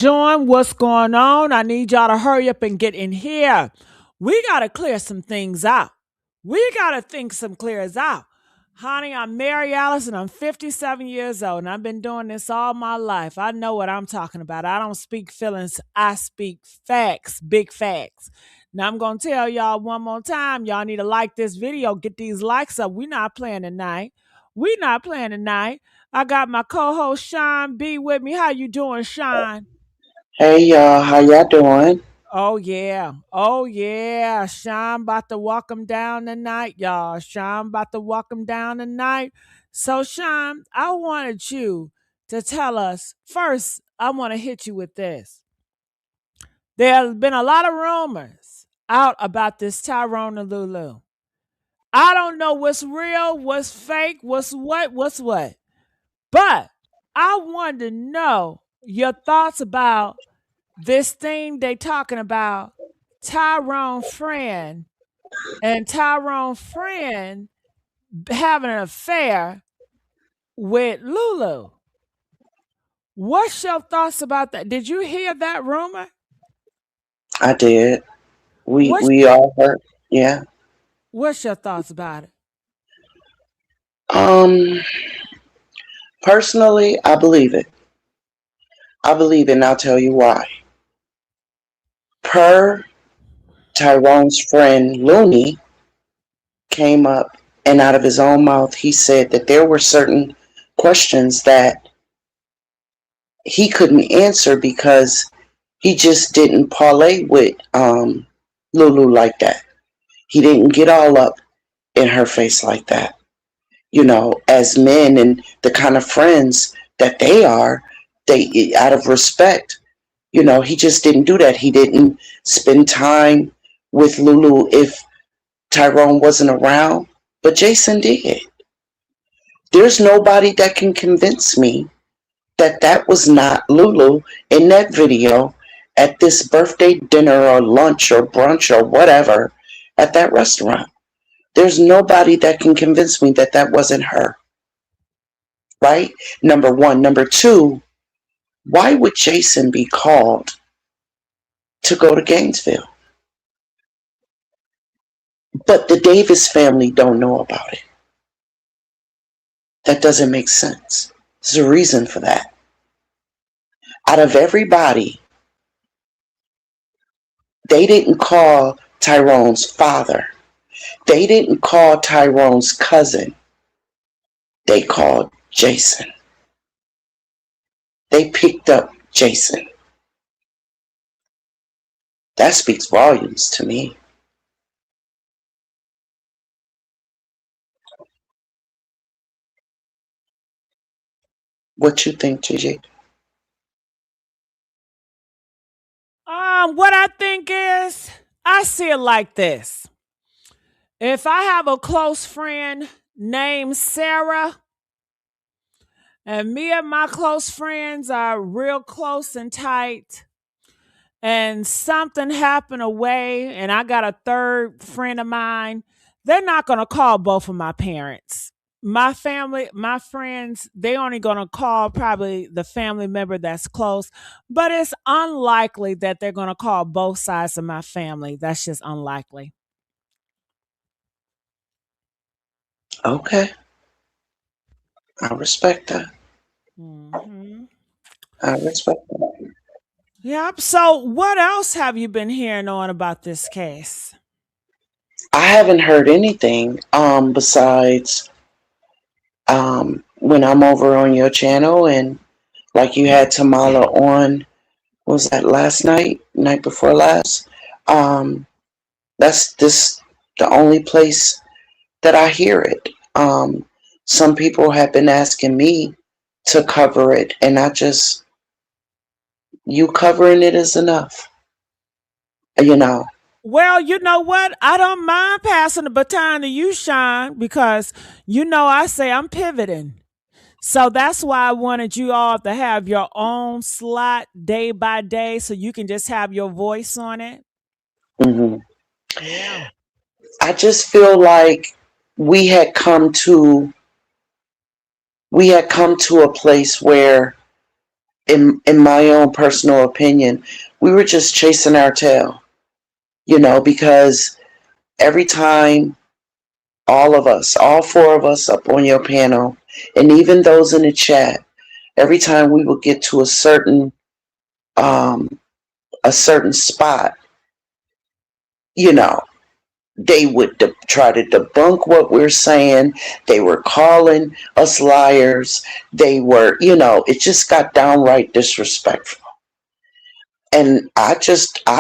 Doing what's going on? I need y'all to hurry up and get in here. We got to clear some things out. We got to think some clears out. Honey, I'm Mary Alice and I'm 57 years old and I've been doing this all my life. I know what I'm talking about. I don't speak feelings, I speak facts, big facts. Now I'm going to tell y'all one more time. Y'all need to like this video, get these likes up. We're not playing tonight. We're not playing tonight. I got my co-host Sean B with me. How you doing, Sean? Hey y'all, how y'all doing? Oh yeah. Oh yeah. Sean about to walk him down tonight, y'all. Sean about to walk him down tonight. So Sean, I wanted you to tell us first, I want to hit you with this. There's been a lot of rumors out about this Tyrone and Lulu. I don't know what's real, what's fake, what's what. But I wanted to know your thoughts about this thing they talking about Tyrone friend and Tyrone friend having an affair with Lulu. What's your thoughts about that? Did you hear that rumor? I did. We What's we all heard. Yeah. what's your thoughts about it? Um. Personally, I believe it. I believe it, and I'll tell you why. Per Tyrone's friend Looney came up, and out of his own mouth, he said that there were certain questions that he couldn't answer because he just didn't parlay with Lulu like that. He didn't get all up in her face like that. As men and the kind of friends that they are, they, out of respect, he just didn't do that. He didn't spend time with Lulu if Tyrone wasn't around, but Jason did. There's nobody that can convince me that that was not Lulu in that video at this birthday dinner or lunch or brunch or whatever at that restaurant. There's nobody that can convince me that that wasn't her. Right? Number one. Number two, why would Jason be called to go to Gainesville? But the Davis family don't know about it. That doesn't make sense. There's a reason for that. Out of everybody, they didn't call Tyrone's father. They didn't call Tyrone's cousin. They called Jason. They picked up Jason. That speaks volumes to me. What you think, Gigi? What I think is, I see it like this. If I have a close friend named Sarah, and me and my close friends are real close and tight, and something happened away, and I got a third friend of mine, they're not going to call both of my parents. My family, my friends, they only going to call probably the family member that's close, but it's unlikely that they're going to call both sides of my family. That's just unlikely. Okay, I respect that. Hmm. I respect that. Yep. So, what else have you been hearing on about this case? I haven't heard anything besides when I'm over on your channel and like you had Tamala on, what was that, last night, night before last? Um, that's this the only place that I hear it. Some people have been asking me to cover it, and I just, you covering it is enough, you know. Well, you know what? I don't mind passing the baton to you, Sean, because I say I'm pivoting. So that's why I wanted you all to have your own slot day by day so you can just have your voice on it. hmm Yeah. I just feel like we had come to we had come to a place where in my own personal opinion, we were just chasing our tail, because every time all of us, all four of us up on your panel, and even those in the chat, every time we would get to um, a certain spot, you know, they would try to debunk what we're saying. They were calling us liars. They were, it just got downright disrespectful. And I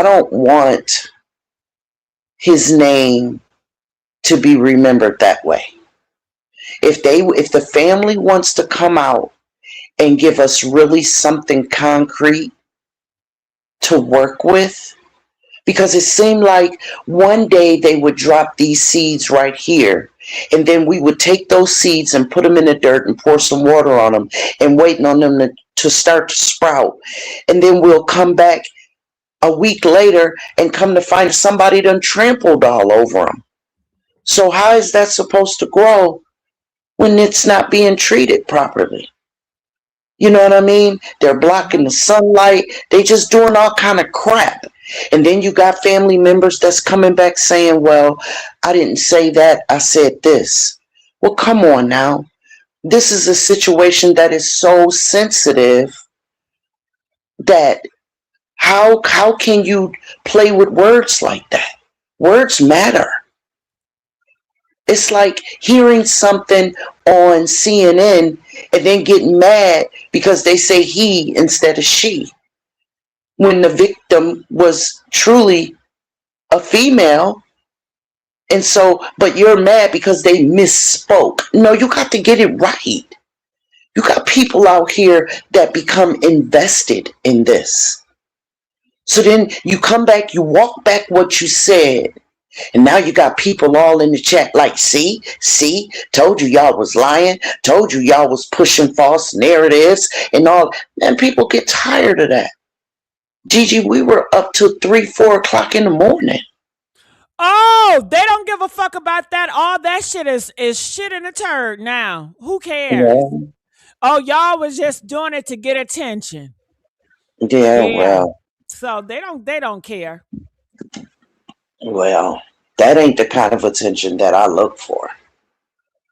don't want his name to be remembered that way. If the family wants to come out and give us really something concrete to work with, because it seemed like one day they would drop these seeds right here, and then we would take those seeds and put them in the dirt and pour some water on them and waiting on them to start to sprout, and then we'll come back a week later and come to find somebody done trampled all over them. So how is that supposed to grow when it's not being treated properly? You know what I mean? They're blocking the sunlight. They just doing all kind of crap. And then you got family members that's coming back saying, well, I didn't say that. I said this. Well, come on now. This is a situation that is so sensitive that how can you play with words like that? Words matter. It's like hearing something on CNN and then getting mad because they say he instead of she, when the victim was truly a female. And so, but you're mad because they misspoke. No, you got to get it right. You got people out here that become invested in this. So then you come back, you walk back what you said, and now you got people all in the chat like, see, told you y'all was lying, told you y'all was pushing false narratives and all. And people get tired of that. Gigi, we were up till 3-4 o'clock in the morning. Oh, they don't give a fuck about that. All that shit is shit in a turd now. Who cares? Yeah. Oh, y'all was just doing it to get attention. Yeah, Yeah. So they don't care. well, that ain't the kind of attention that I look for.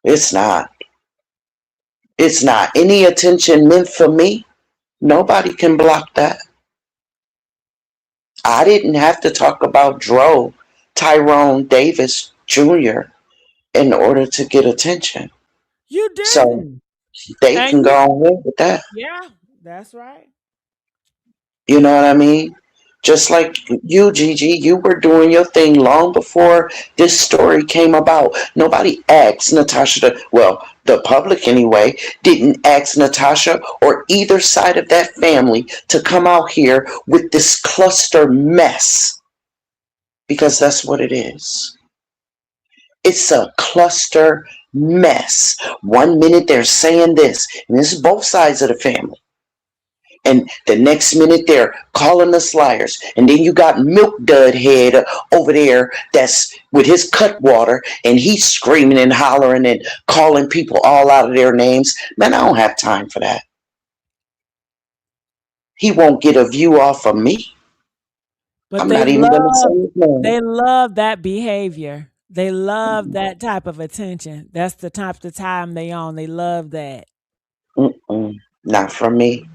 It's not. It's not. Any attention meant for me, nobody can block that. I didn't have to talk about Tyrone Davis Jr. in order to get attention. You So didn't. they And can go on with that. yeah, that's right. You know what I mean? Just like you, Gigi, you were doing your thing long before this story came about. Nobody asked Natasha well, the public anyway, didn't ask Natasha or either side of that family to come out here with this cluster mess. Because that's what it is. It's a cluster mess. One minute they're saying this, and this is both sides of the family. And the next minute they're calling us liars. And then you got Milk Dud Head over there that's with his cut water and he's screaming and hollering and calling people all out of their names. Man, I don't have time for that. He won't get a view off of me. But I'm not even going to say his name. they love that behavior. They love that type of attention. That's the type of time they on. They love that. Not from me.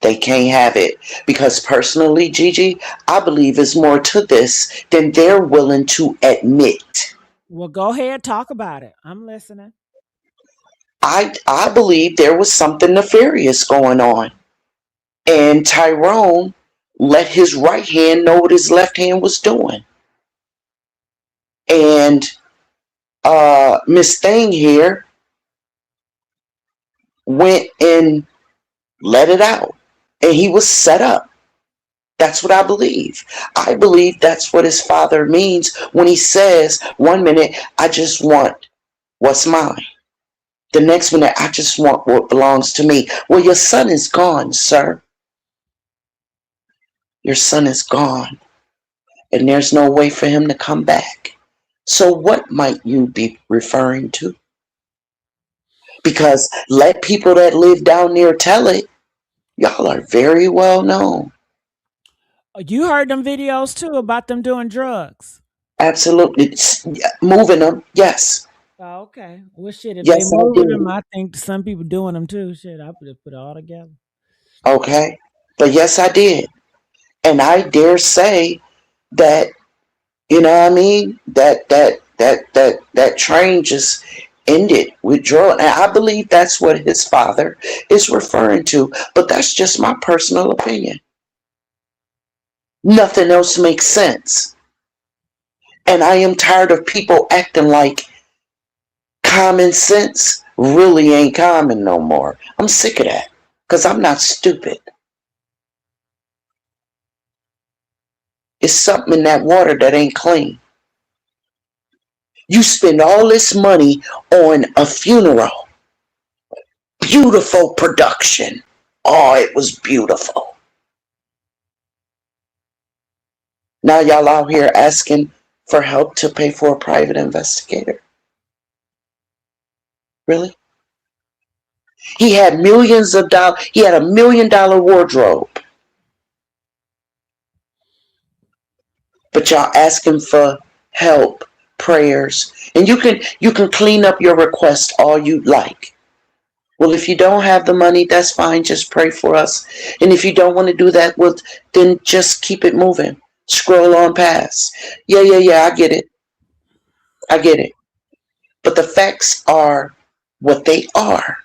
They can't have it. Because personally, Gigi, I believe there's more to this than they're willing to admit. Well, go ahead, talk about it. I'm listening. I believe there was something nefarious going on. And Tyrone let his right hand know what his left hand was doing. And Miss Thing here went and let it out. And he was set up. That's what I believe. I believe that's what his father means when he says, one minute, I just want what's mine. The next minute, I just want what belongs to me. Well, your son is gone, sir. Your son is gone. And there's no way for him to come back. So what might you be referring to? Because let people that live down there tell it. Y'all are very well known. You heard them videos too about them doing drugs. Absolutely. Moving them. Yes. Oh, okay. Well, shit, if they Yes, I moving them, did. I think some people doing them too. Shit, I put it all together. Okay. But yes, I did. And I dare say that, you know what I mean? That train just ended with Joel. And I believe that's what his father is referring to. But that's just my personal opinion. Nothing else makes sense. And I am tired of people acting like common sense really ain't common no more. I'm sick of that. Because I'm not stupid. It's something in that water that ain't clean. You spend all this money on a funeral. Beautiful production. Oh, it was beautiful. Now y'all out here asking for help to pay for a private investigator. Really? He had millions of dollars. He had $1 million wardrobe. But y'all asking for help, prayers. And you can clean up your request all you like. Well, if you don't have the money, that's fine. Just pray for us. And if you don't want to do that, well, then just keep it moving. Scroll on past. Yeah. I get it. I get it. But the facts are what they are.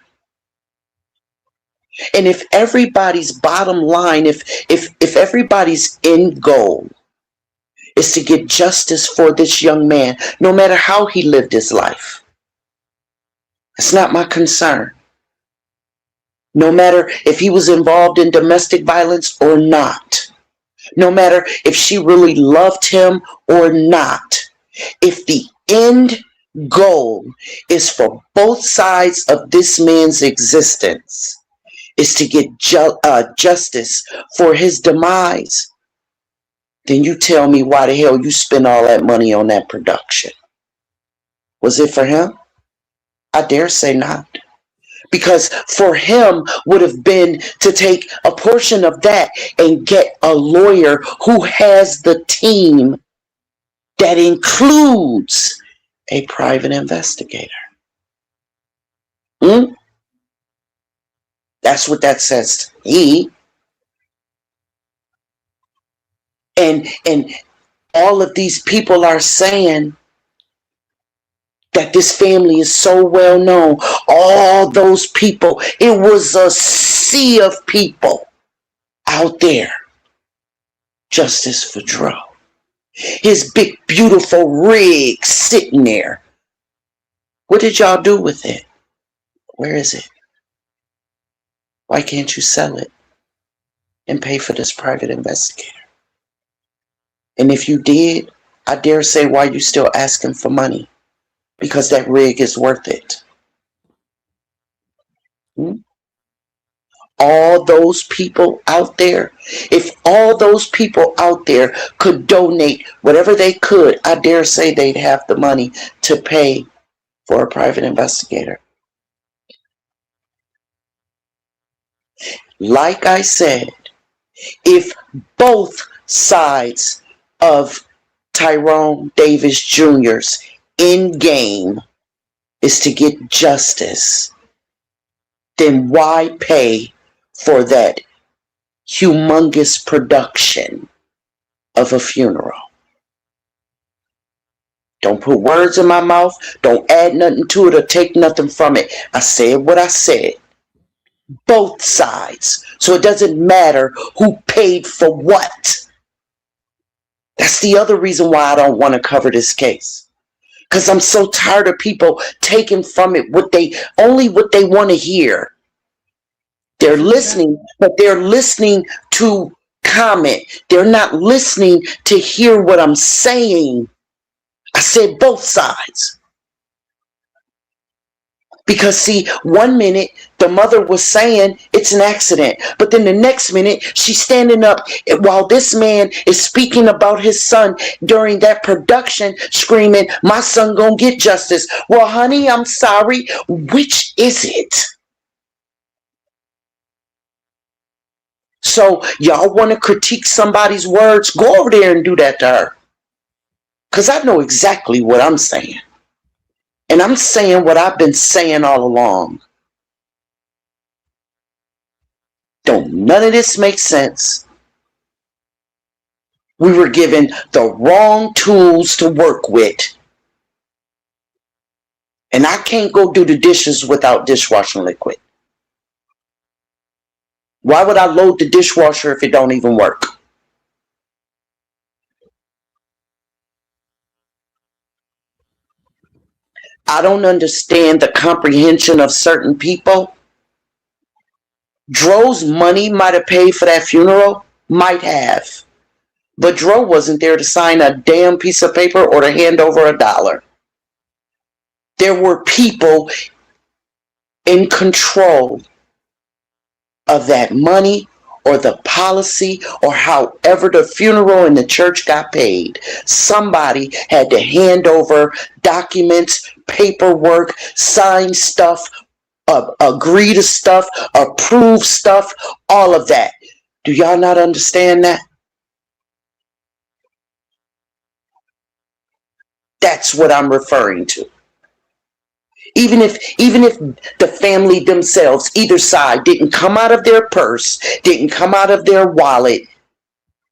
And if everybody's bottom line, if everybody's end goal is to get justice for this young man, no matter how he lived his life, it's not my concern. No matter if he was involved in domestic violence or not. No matter if she really loved him or not. If the end goal is for both sides of this man's existence, is to get justice for his demise, then you tell me why the hell you spend all that money on that production. Was it for him? I dare say not. Because for him would have been to take a portion of that and get a lawyer who has the team that includes a private investigator. Hmm? That's what that says to me. And all of these people are saying that this family is so well known. All those people, it was a sea of people out there. Justice for Dro. His big, beautiful rig sitting there. What did y'all do with it? Where is it? Why can't you sell it and pay for this private investigator? And if you did, I dare say why you still asking for money. Because that rig is worth it. Hmm? All those people out there, if all those people out there could donate whatever they could, I dare say they'd have the money to pay for a private investigator. Like I said, if both sides of Tyrone Davis Jr.'s end game is to get justice, then why pay for that humongous production of a funeral? Don't put words in my mouth. Don't add nothing to it or take nothing from it. I said what I said. Both sides. So it doesn't matter who paid for what. That's the other reason why I don't want to cover this case. Because I'm so tired of people taking from it what they want to hear. They're See that? listening, but they're listening to comment. They're not listening to hear what I'm saying. I said both sides. Because see, one minute the mother was saying it's an accident, but then the next minute she's standing up while this man is speaking about his son during that production, screaming, "My son gonna get justice." Well, honey, I'm sorry. Which is it? So y'all want to critique somebody's words? Go over there and do that to her. Because I know exactly what I'm saying. And I'm saying what I've been saying all along. Don't none of this make sense. We were given the wrong tools to work with. And I can't go do the dishes without dishwashing liquid. Why would I load the dishwasher if it don't even work? I don't understand the comprehension of certain people. Dro's money might have paid for that funeral, might have. But Dro wasn't there to sign a damn piece of paper or to hand over $1. There were people in control of that money or the policy or however the funeral and the church got paid. Somebody had to hand over documents, paperwork, sign stuff, agree to stuff, approve stuff, all of that. Do y'all not understand that? That's what I'm referring to. Even if the family themselves, either side, didn't come out of their purse, didn't come out of their wallet,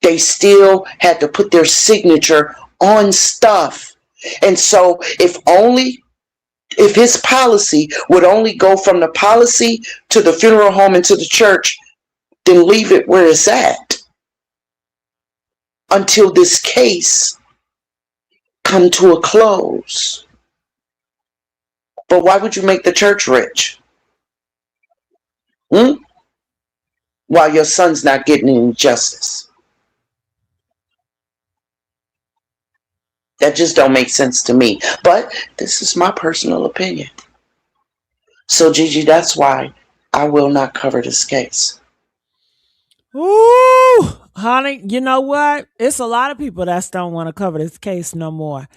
they still had to put their signature on stuff. And so if his policy would only go from the policy to the funeral home and to the church, then leave it where it's at until this case come to a close. But why would you make the church rich? Hmm? While your son's not getting any justice. That just don't make sense to me. But this is my personal opinion. So Gigi, that's why I will not cover this case. Ooh, honey, you know what? It's a lot of people that don't want to cover this case no more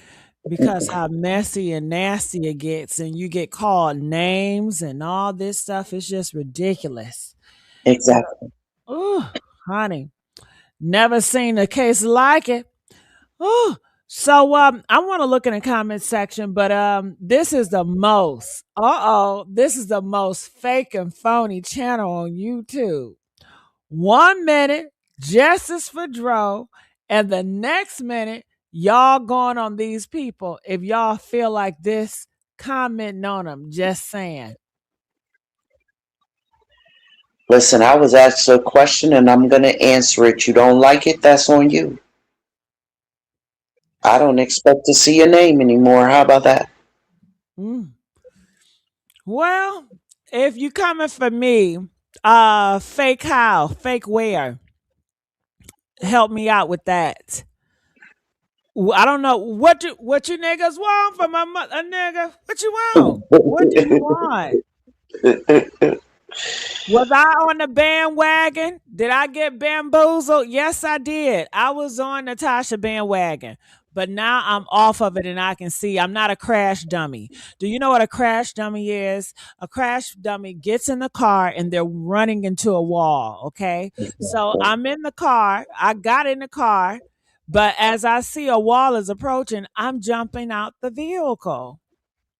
because how messy and nasty it gets, and you get called names and all this stuff. It's just ridiculous. Exactly. Ooh, honey, never seen a case like it. Ooh. So I want to look in the comment section, but this is the most fake and phony channel on YouTube. 1 minute, justice for Dro, and the next minute, y'all going on these people. If y'all feel like this, commenting on them. Just saying. Listen, I was asked a question and I'm going to answer it. You don't like it, that's on you. I don't expect to see your name anymore. How about that? Mm. Well, if you coming for me, fake how, fake where, help me out with that. I don't know what you niggas want from a nigga. What you want? What do you want? Was I on the bandwagon? Did I get bamboozled? Yes, I did. I was on Natasha bandwagon, but now I'm off of it and I can see I'm not a crash dummy. Do you know what a crash dummy is? A crash dummy gets in the car and they're running into a wall, okay? So I'm in the car. I got in the car, but as I see a wall is approaching, I'm jumping out the vehicle.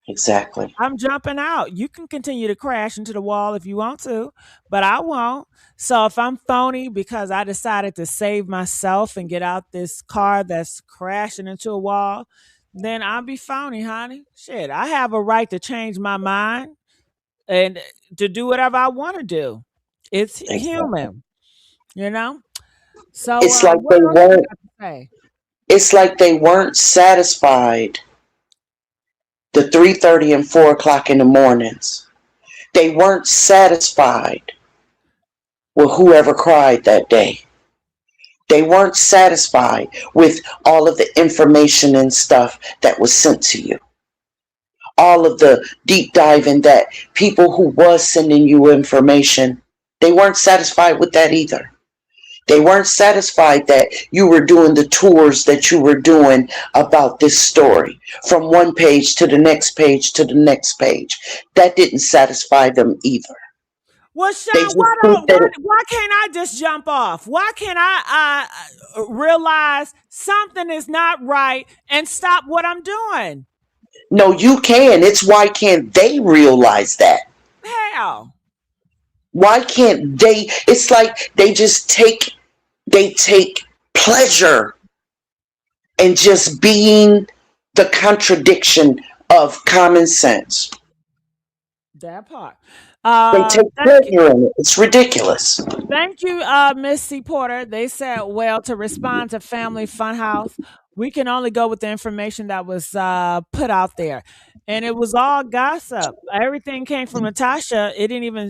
Exactly. I'm jumping out. You can continue to crash into the wall if you want to, but I won't. So if I'm phony because I decided to save myself and get out this car that's crashing into a wall, then I'll be phony, honey. Shit, I have a right to change my mind and to do whatever I want to do. It's Exactly. human, you know? So It's like what they else you weren't got to say? it's like they weren't satisfied the 3:30 and 4 o'clock in the mornings. They weren't satisfied with whoever cried that day. They weren't satisfied with all of the information and stuff that was sent to you. All of the deep diving that people who was sending you information, they weren't satisfied with that either. They weren't satisfied that you were doing the tours that you were doing about this story from one page to the next page to the next page. That didn't satisfy them either. Well, They Sean, just think that why can't I just jump off? Why can't I realize something is not right and stop what I'm doing? no, you can. It's why can't they realize that? Hell, Why can't they? It's like they take pleasure in just being the contradiction of common sense. that part. They take Thank you. pleasure in it. It's ridiculous. Thank you, Miss C. Porter. They said, well, to respond to Family Funhouse, we can only go with the information that was put out there. And it was all gossip. Everything came from Natasha.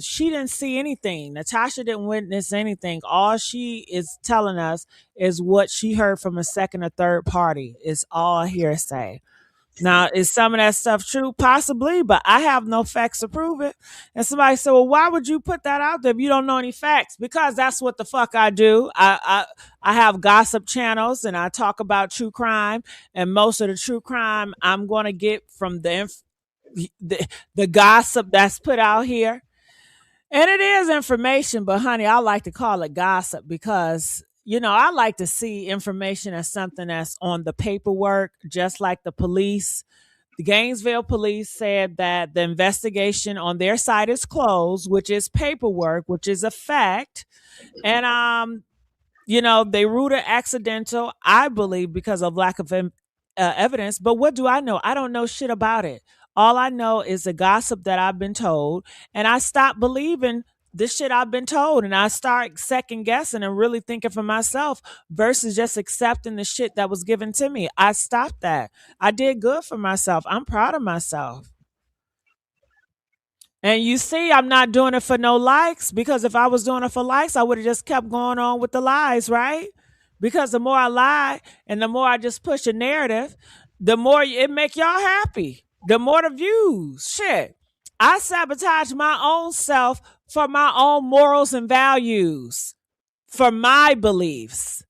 She didn't see anything. Natasha didn't witness anything. All she is telling us is what she heard from a second or third party. It's all hearsay. Now, is some of that stuff true? Possibly, but I have no facts to prove it. And somebody said, well, why would you put that out there if you don't know any facts? Because that's what the fuck I do. I have gossip channels and I talk about true crime. And most of the true crime I'm going to get from the gossip that's put out here. And it is information, but honey, I like to call it gossip because I like to see information as something that's on the paperwork, just like the police. The Gainesville police said that the investigation on their side is closed, which is paperwork, which is a fact. And they ruled it accidental, I believe, because of lack of evidence. But what do I know? I don't know shit about it. All I know is the gossip that I've been told, and I stopped believing the shit I've been told, and I start second guessing and really thinking for myself versus just accepting the shit that was given to me. I stopped that. I did good for myself. I'm proud of myself. And you see, I'm not doing it for no likes because if I was doing it for likes, I would have just kept going on with the lies, right? Because the more I lie and the more I just push a narrative, the more it make y'all happy. The more the views. Shit. I sabotage my own self for my own morals and values, for my beliefs.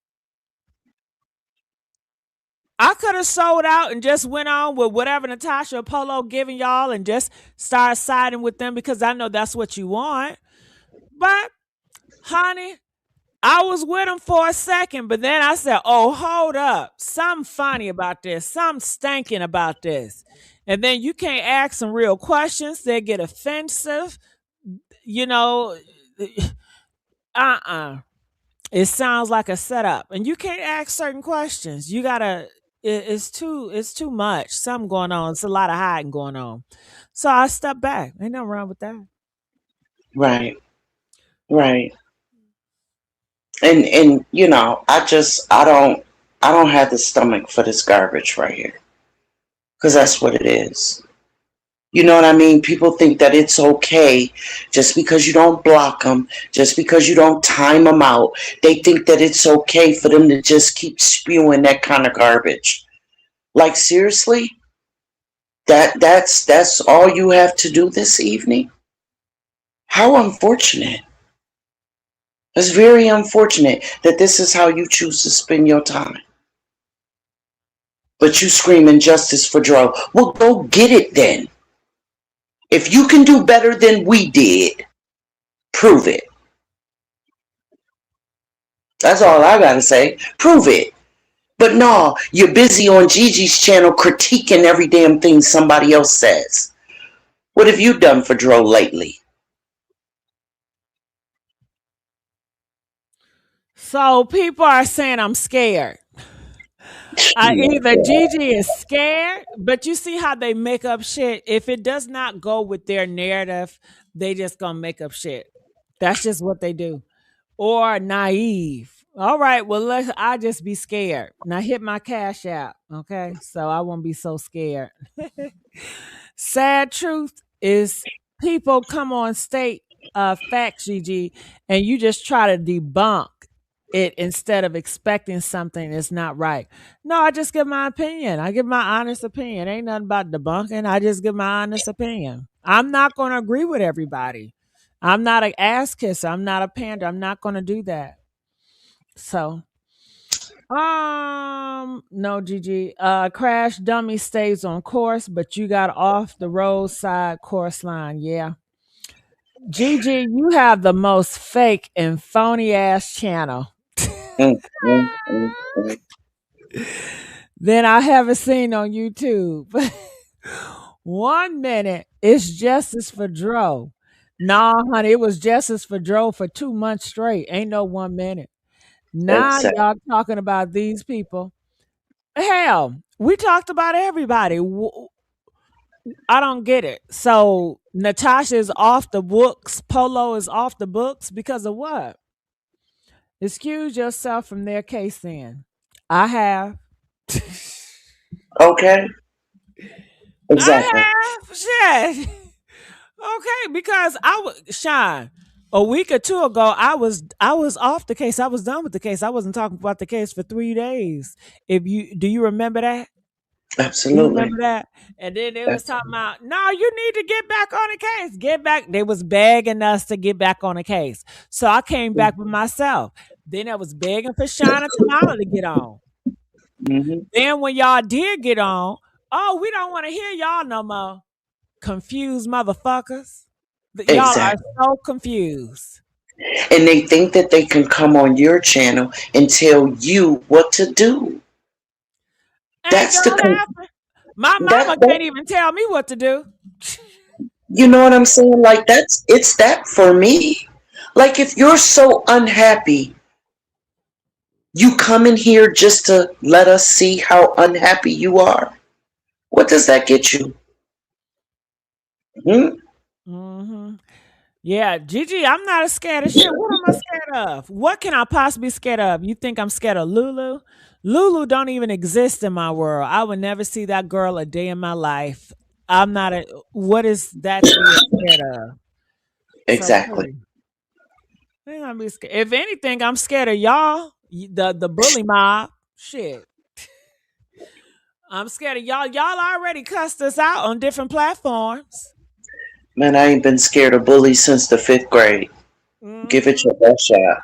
I could have sold out and just went on with whatever Natasha Polo giving y'all and just start siding with them because I know that's what you want. But, honey, I was with them for a second, but then I said, oh, hold up. Something funny about this. Something stinking about this. And then you can't ask some real questions. They get offensive. You know, uh-uh. It sounds like a setup. And you can't ask certain questions. You gotta it's too much. Something going on. It's a lot of hiding going on. So I stepped back. Ain't nothing wrong with that. Right. Right. And I don't have the stomach for this garbage right here because that's what it is. You know what I mean? People think that it's okay just because you don't block them, just because you don't time them out. They think that it's okay for them to just keep spewing that kind of garbage. Like seriously, that's all you have to do this evening? How unfortunate. It's very unfortunate that this is how you choose to spend your time. But you screaming justice for Dro. Well, go get it then. If you can do better than we did, prove it. That's all I gotta say. Prove it. But no, you're busy on Gigi's channel critiquing every damn thing somebody else says. What have you done for Dro lately? So people are saying I'm scared. Either Gigi is scared, but you see how they make up shit. If it does not go with their narrative, they just gonna make up shit. That's just what they do. Or naive. All right, well I just be scared. Now hit my cash app, okay? So I won't be so scared. Sad truth is people come on state facts, Gigi, and you just try to debunk it instead of expecting something that's not right. No, I just give my opinion. I give my honest opinion. Ain't nothing about debunking. I just give my honest opinion. I'm not going to agree with everybody. I'm not an ass kisser. I'm not a pander. I'm not going to do that. So, no, Gigi. Crash Dummy stays on course, but you got off the roadside course line. Yeah. Gigi, you have the most fake and phony ass channel Mm, mm, mm, mm. than I ever seen on YouTube. 1 minute it's justice for Dro. Nah, honey, it was justice for Dro for 2 months straight. Ain't no 1 minute. Now Exactly. y'all talking about these people. Hell, we talked about everybody. I don't get it. So Natasha is off the books. Polo is off the books because of what? Excuse yourself from their case then. I have. Okay. Exactly. I have. Shit. Okay, because I was Shine. A week or two ago, I was off the case. I was done with the case. I wasn't talking about the case for 3 days. If you do you remember that? You Absolutely. remember that? And then they was That's talking about, no, you need to get back on the case. Get back. They was begging us to get back on the case. So I came back with myself. Then I was begging for Shine and Tamala to get on. hmm Then when y'all did get on, oh, we don't want to hear y'all no more. Confused motherfuckers. Y'all are exactly. so confused. And they think that they can come on your channel and tell you what to do. Ain't That's the gonna happen. My that mama that can't even tell me what to do. you know what I'm saying? Like that's it's that for me. Like if you're so unhappy, you come in here just to let us see how unhappy you are. What does that get you? Hmm? Hmm. Yeah, Gigi, I'm not scared of shit. What am I scared of? What can I possibly scared of? You think I'm scared of Lulu? Lulu don't even exist in my world. I would never see that girl a day in my life. I'm not a what is that to be scared of? So Exactly. please. Ain't gonna be scared. If anything, I'm scared of y'all. The bully mob. Shit. I'm scared of y'all. Y'all already cussed us out on different platforms. Man, I ain't been scared of bullies since the fifth grade. Give it Hmm. your best shot.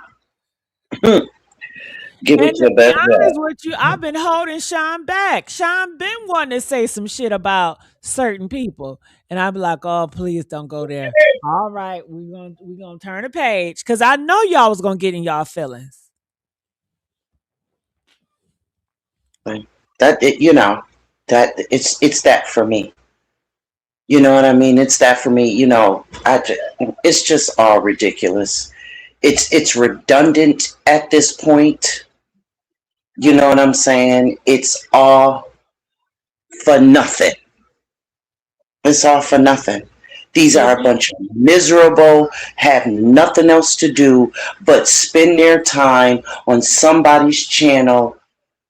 Give it And to your be best honest shot. with you, I've been holding Sean back. Sean been wanting to say some shit about certain people, and I'd be like, "Oh, please don't go there." All right, we gonna turn the page because I know y'all was gonna get in y'all feelings. That it, you know, that it's that for me. You know what I mean? It's that for me. It's just all ridiculous. It's redundant at this point. You know what I'm saying? It's all for nothing. It's all for nothing. These If are a you bunch of miserable, have nothing else to do but spend their time on somebody's channel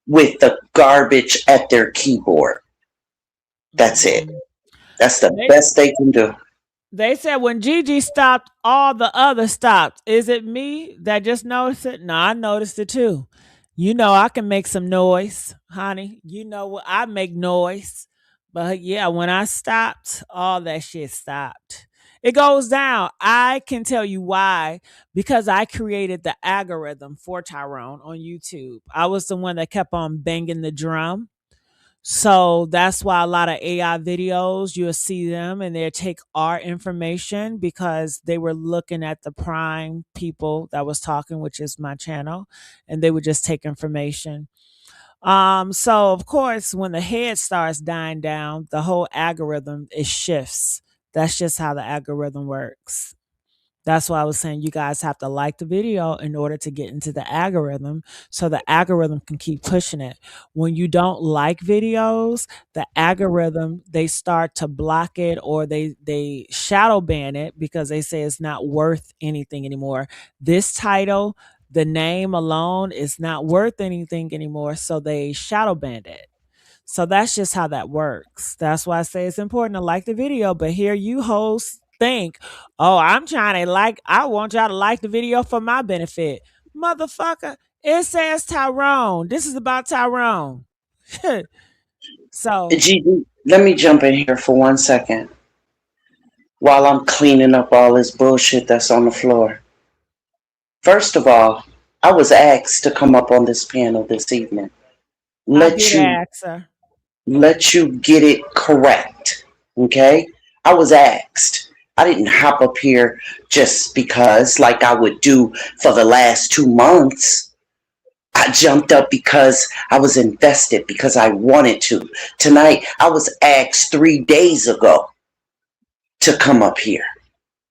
with the garbage at their keyboard. That's it. Mhm. That's the they best they can do. they said when Gigi stopped, all the others stopped. Is it me that just noticed it? No, I noticed it too. You know, I can make some noise, honey. You know what? I make noise. But yeah, when I stopped, all that shit stopped. It goes down. I can tell you why. Because I created the algorithm for Tyrone on YouTube. I was the one that kept on banging the drum, so that's why a lot of AI videos, you'll see them and they take our information because they were looking at the prime people that was talking, which is my channel, and they would just take information. So of course, when the head starts dying down, the whole algorithm it shifts. That's just how the algorithm works. That's why I was saying you guys have to like the video in order to get into the algorithm so the algorithm can keep pushing it. When you don't like videos, the algorithm they start to block it or they shadow ban it because they say it's not worth anything anymore. This title, the name alone is not worth anything anymore, so they shadow ban it. So that's just how that works. That's why I say it's important to like the video. But here you hosts think, oh, I'm trying to like, I want y'all to like the video for my benefit. Motherfucker, it says Tyrone. This is about Tyrone. So Gigi, let me jump in here for 1 second while I'm cleaning up all this bullshit that's on the floor. First of all, I was asked to come up on this panel this evening. I Let did you ask her. let you get it correct. Okay? I was asked. I didn't hop up here just because, like I would do for the last 2 months. I jumped up because I was invested, because I wanted to. Tonight, I was asked 3 days ago to come up here.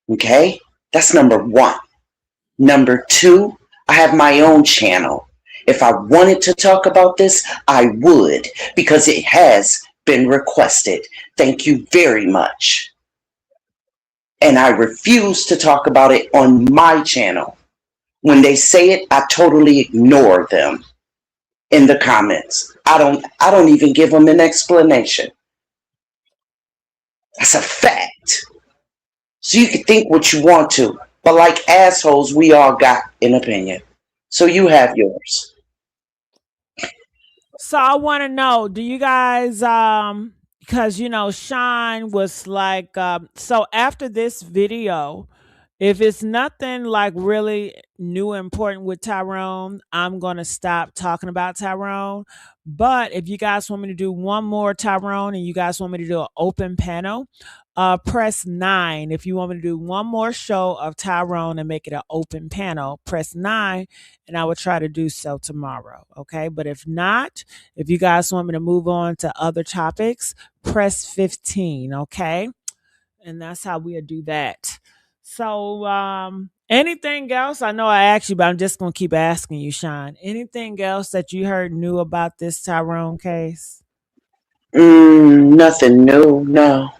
Okay? That's number one. Number two, I have my own channel. If I wanted to talk about this, I would, because it has been requested. Thank you very much. And I refuse to talk about it on my channel. When they say it, I totally ignore them in the comments. I don't even give them an explanation. That's a fact. So you can think what you want to, but like assholes, we all got an opinion. So you have yours. So I want to know, do you guys because Sean was like so after this video, if it's nothing like really new and important with Tyrone, I'm going to stop talking about Tyrone. But if you guys want me to do one more Tyrone and you guys want me to do an open panel, press 9. If you want me to do one more show of Tyrone and make it an open panel, press 9 and I will try to do so tomorrow. Okay. But if not, if you guys want me to move on to other topics, press 15. Okay. And that's how we'll do that. So, anything else? I know I asked you, but I'm just gonna keep asking you, Sean. Anything else that you heard new about this Tyrone case? Nothing new. No.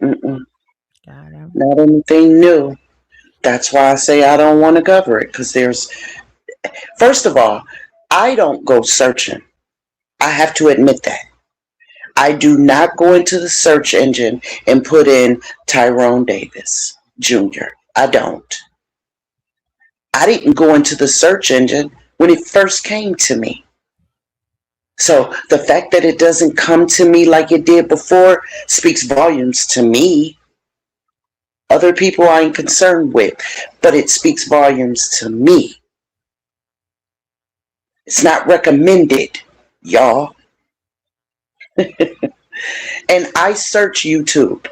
Mm-mm. Got him. Not anything new. That's why I say I don't want to cover it, because first of all, I don't go searching. I have to admit that. I do not go into the search engine and put in Tyrone Davis Jr. I don't. I didn't go into the search engine when it first came to me. So the fact that it doesn't come to me like it did before speaks volumes to me. Other people I ain't concerned with, but it speaks volumes to me. It's not recommended, y'all. And I search YouTube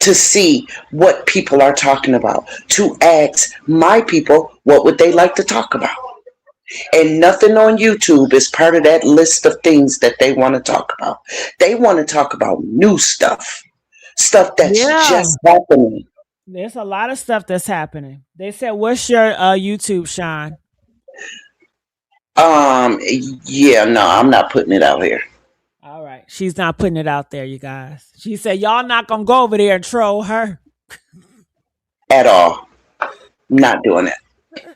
to see what people are talking about, to ask my people what would they like to talk about. And nothing on YouTube is part of that list of things that they want to talk about. They want to talk about new stuff that's Yeah, just happening. there's a lot of stuff that's happening. They said, "What's your YouTube, Sean?" Yeah, no, I'm not putting it out here All right, she's not putting it out there, you guys. She said, "Y'all not gonna go over there and troll her." at all. I'm not doing it.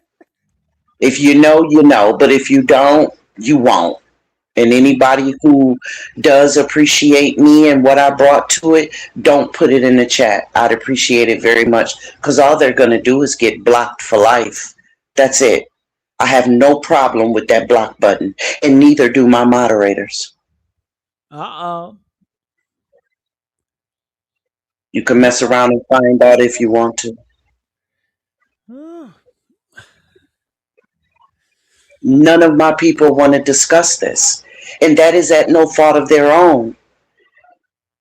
If you know, you know, but if you don't, you won't. And anybody who does appreciate me and what I brought to it, don't put it in the chat. I'd appreciate it very much, because all they're going to do is get blocked for life. That's it. I have no problem with that block button, and neither do my moderators. Uh You can mess around and find out if you want to. oh. None of my people want to discuss this, and that is at no fault of their own.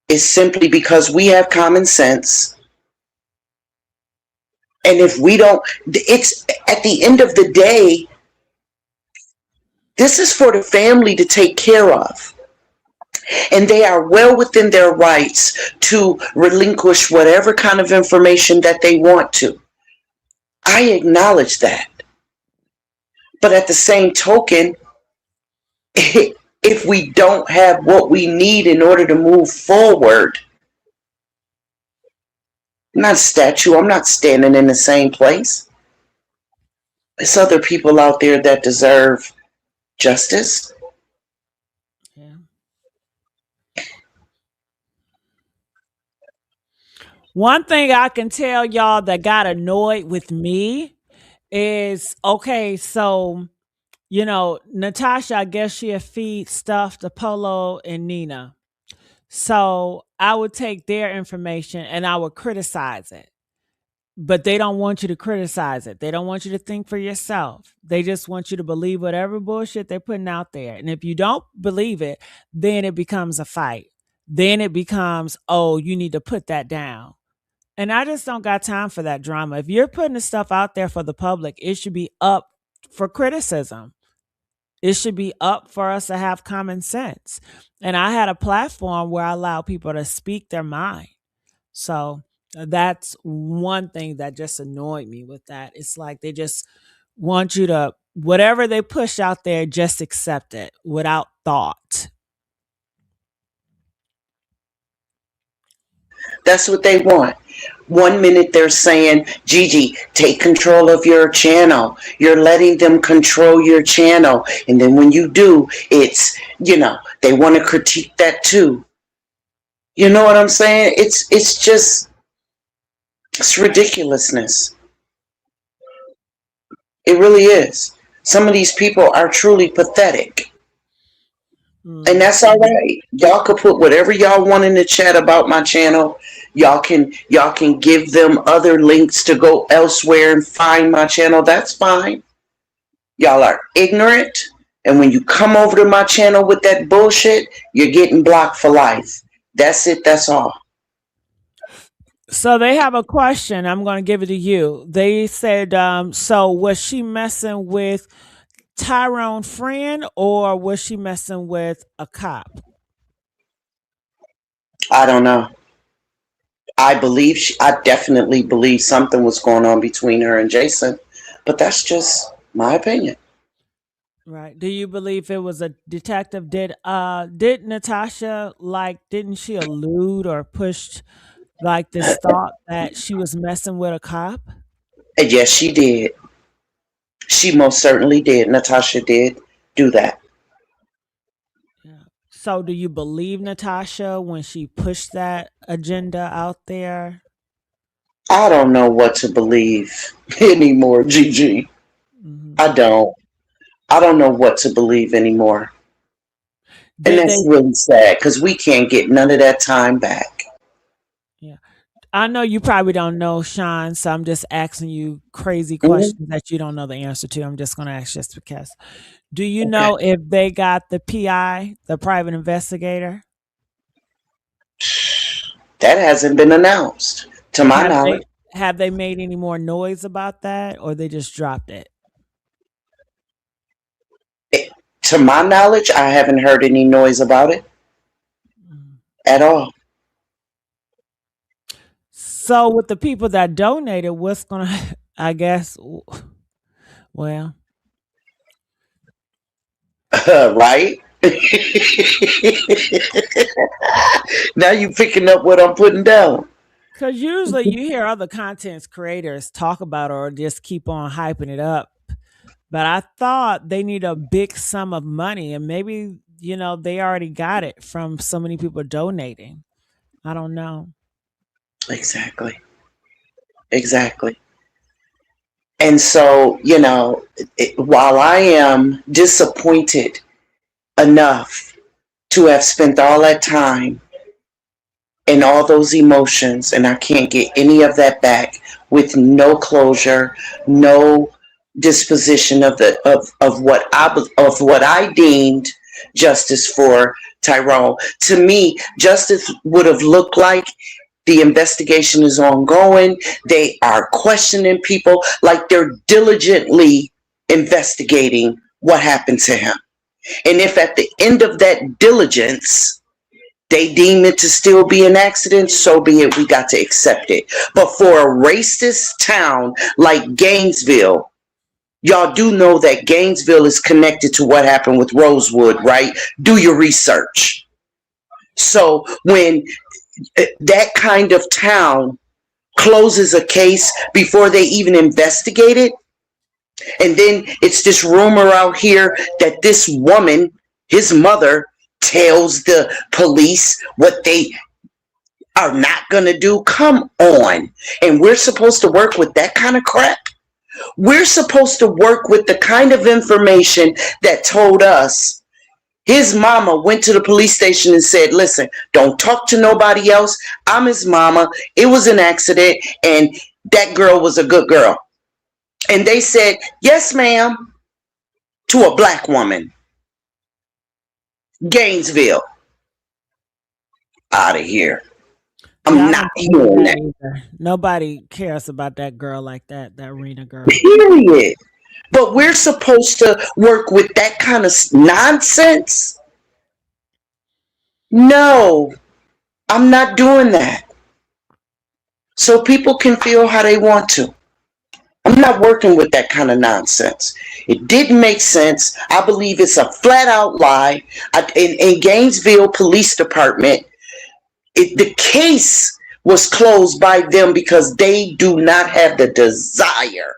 It's simply because we have common sense. And if we don't, it's at the end of the day, this is for the family to take care of. And they are well within their rights to relinquish whatever kind of information that they want to. I acknowledge that. But at the same token, if we don't have what we need in order to move forward, I'm not a statue. I'm not standing in the same place. There's other people out there that deserve justice. Yeah. One thing I can tell y'all that got annoyed with me is okay, so Natasha, I guess she'll feed stuff to Polo and Nina. So I would take their information and I would criticize it. But they don't want you to criticize it. They don't want you to think for yourself. They just want you to believe whatever bullshit they're putting out there. And if you don't believe it, then it becomes a fight. Then it becomes, oh, you need to put that down. And I just don't got time for that drama. If you're putting the stuff out there for the public, it should be up for criticism. It should be up for us to have common sense. And I had a platform where I allow people to speak their mind. So that's one thing that just annoyed me with that. It's like they just want you to, whatever they push out there, just accept it without thought. That's what they want. One minute they're saying, Gigi, take control of your channel. You're letting them control your channel. And then when you do, they want to critique that too. You know what I'm saying? It's just, it's ridiculousness. It really is. Some of these people are truly pathetic. And Mm. that's all right. Y'all could put whatever y'all want in the chat about my channel. Y'all can give them other links to go elsewhere and find my channel. That's fine. Y'all are ignorant. And when you come over to my channel with that bullshit, you're getting blocked for life. That's it. That's all. So they have a question. I'm going to give it to you. They said, so was she messing with Tyrone friend or was she messing with a cop? I don't know. I definitely believe something was going on between her and Jason, but that's just my opinion. Right. Do you believe it was a detective? Did Natasha, like, didn't she allude or pushed like this thought that she was messing with a cop? And yes, she did. She most certainly did. Natasha did do that. Yeah. So do you believe Natasha when she pushed that agenda out there? I don't know what to believe anymore, Gigi. Hmm. I don't. I don't know what to believe anymore. And Did they? that's really sad because we can't get none of that time back. Yeah. I know you probably don't know, Sean, so I'm just asking you crazy Mhm. questions that you don't know the answer to. I'm just going to ask just because. Do you Okay. know if they got the PI, the private investigator? That hasn't been announced to my Have knowledge. they have they made any more noise about that or they just dropped it? To my knowledge, I haven't heard any noise about it Mm. at all. So with the people that donated, what's going to I guess well, Right? Now you picking up what I'm putting down. cuz usually you hear other content creators talk about or just keep on hyping it up. But I thought they need a big sum of money and maybe, they already got it from so many people donating. I don't know. Exactly. Exactly. And so, while I am disappointed enough to have spent all that time and all those emotions, and I can't get any of that back with no closure, no disposition of what I deemed justice for Tyrone. To me, justice would have looked like the investigation is ongoing. They are questioning people like they're diligently investigating what happened to him. And if at the end of that diligence, they deem it to still be an accident, so be it. We got to accept it. But for a racist town like Gainesville, y'all do know that Gainesville is connected to what happened with Rosewood, right? Do your research. So when that kind of town closes a case before they even investigate it, and then it's this rumor out here that this woman, his mother, tells the police what they are not going to do. Come on. And we're supposed to work with that kind of crap. We're supposed to work with the kind of information that told us his mama went to the police station and said, listen, don't talk to nobody else. I'm his mama. It was an accident. And that girl was a good girl. And they said, yes, ma'am, to a black woman. Gainesville. Out of here. Yeah, I'm I not don't believe hearing that that. either. Nobody cares about that girl like that, that Rena girl. Period. But we're supposed to work with that kind of nonsense? No, I'm not doing that. So people can feel how they want to. I'm not working with that kind of nonsense. It didn't make sense. I believe it's a flat out lie. In Gainesville Police Department, the case was closed by them because they do not have the desire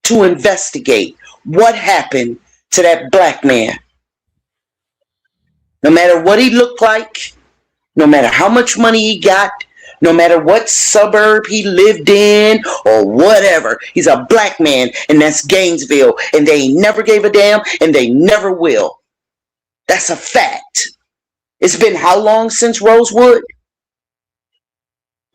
to investigate what happened to that black man. No matter what he looked like, no matter how much money he got, no matter what suburb he lived in or whatever. He's a black man, and that's Gainesville, and they never gave a damn, and they never will. That's a fact. It's been how long since Rosewood?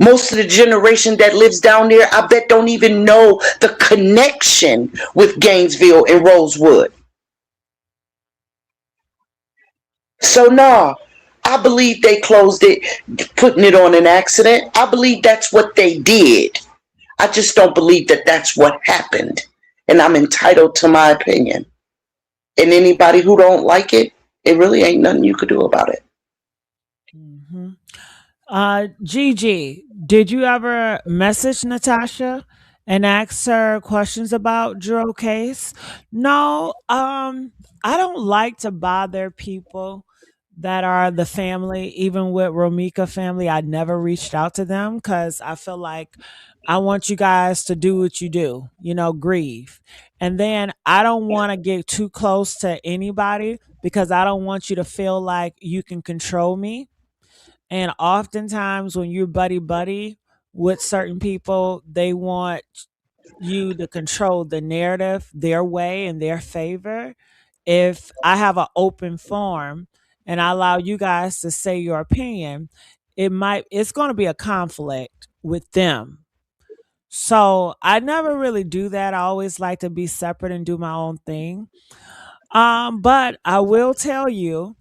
Most of the generation that lives down there, I bet, don't even know the connection with Gainesville and Rosewood. So, nah, I believe they closed it, putting it on an accident. I believe that's what they did. I just don't believe that that's what happened. And I'm entitled to my opinion. And anybody who don't like it, it really ain't nothing you could do about it. Hmm. Gigi, did you ever message Natasha and ask her questions about Drew case? No, I don't like to bother people that are the family. Even with Romika family, I never reached out to them because I feel like I want you guys to do what you do, grieve. And then I don't want to get too close to anybody because I don't want you to feel like you can control me. And oftentimes, when you're buddy buddy with certain people, they want you to control the narrative their way in their favor. If I have an open forum and I allow you guys to say your opinion, it's going to be a conflict with them. So I never really do that. I always like to be separate and do my own thing. But I will tell you,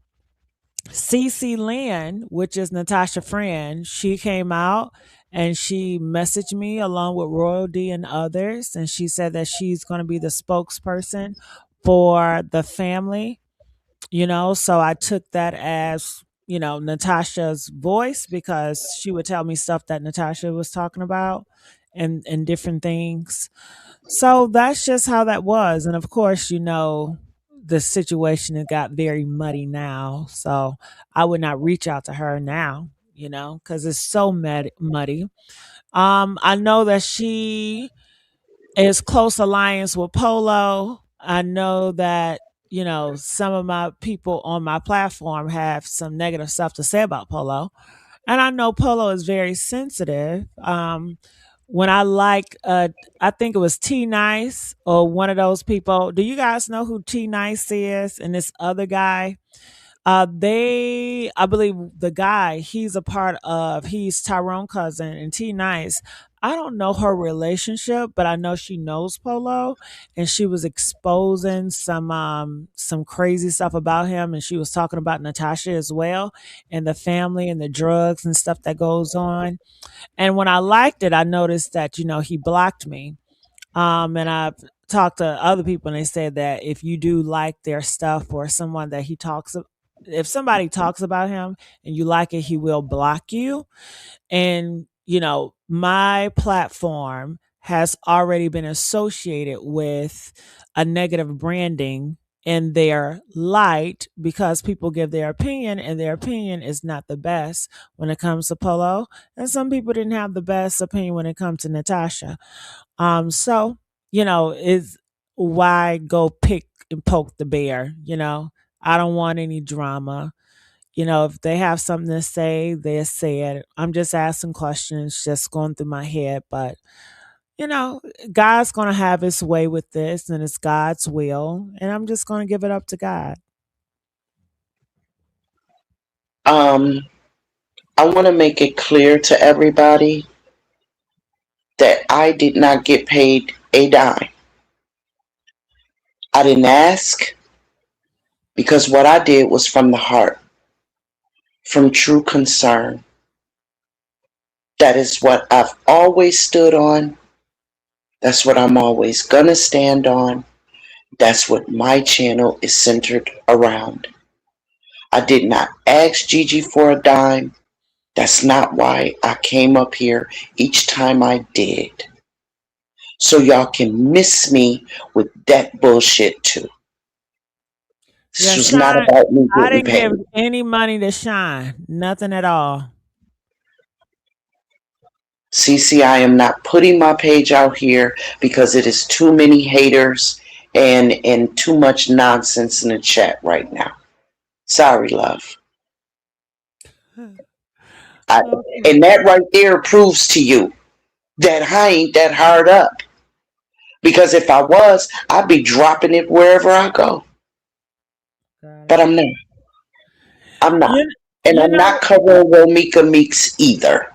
Cece Lynn, which is Natasha friend, she came out and she messaged me along with Royalty and others, and she said that she's going to be the spokesperson for the family. So I took that as Natasha's voice because she would tell me stuff that Natasha was talking about and different things. So that's just how that was. And of course, the situation has got very muddy now. So I would not reach out to her now, because it's so muddy. I know that she is close alliance with Polo. I know that, some of my people on my platform have some negative stuff to say about Polo. And I know Polo is very sensitive. When I think it was T Nice or one of those people. Do you guys know who T Nice is? And this other guy, I believe the guy, he's Tyrone cousin and T Nice. I don't know her relationship, but I know she knows Polo, and she was exposing some crazy stuff about him, and she was talking about Natasha as well, and the family and the drugs and stuff that goes on. And when I liked it, I noticed that he blocked me. And I've talked to other people, and they said that if you do like their stuff or someone that if somebody talks about him and you like it, he will block you. And my platform has already been associated with a negative branding in their light because people give their opinion, and their opinion is not the best when it comes to Polo. And some people didn't have the best opinion when it comes to Natasha. So, is why go pick and poke the bear, I don't want any drama. If they have something to say, they say it. I'm just asking questions, just going through my head. But, God's going to have his way with this, and it's God's will. And I'm just going to give it up to God. Um, I want to make it clear to everybody that I did not get paid a dime. I didn't ask because what I did was from the heart, from true concern. That is what I've always stood on. That's what I'm always gonna stand on. That's what my channel is centered around. I did not ask Gigi for a dime. That's not why I came up here each time I did. So y'all can miss me with that bullshit too. This Yeah, was not Shine. about me I getting didn't give paid. any money to Shine. Nothing at all. CC, I am not putting my page out here because it is too many haters and too much nonsense in the chat right now. Sorry, love. I, Okay. and that right there proves to you that I ain't that hard up. Because if I was, I'd be dropping it wherever I go. Got But it. I'm not. I'm not. You, And you I'm know, not covering Romika Meeks either.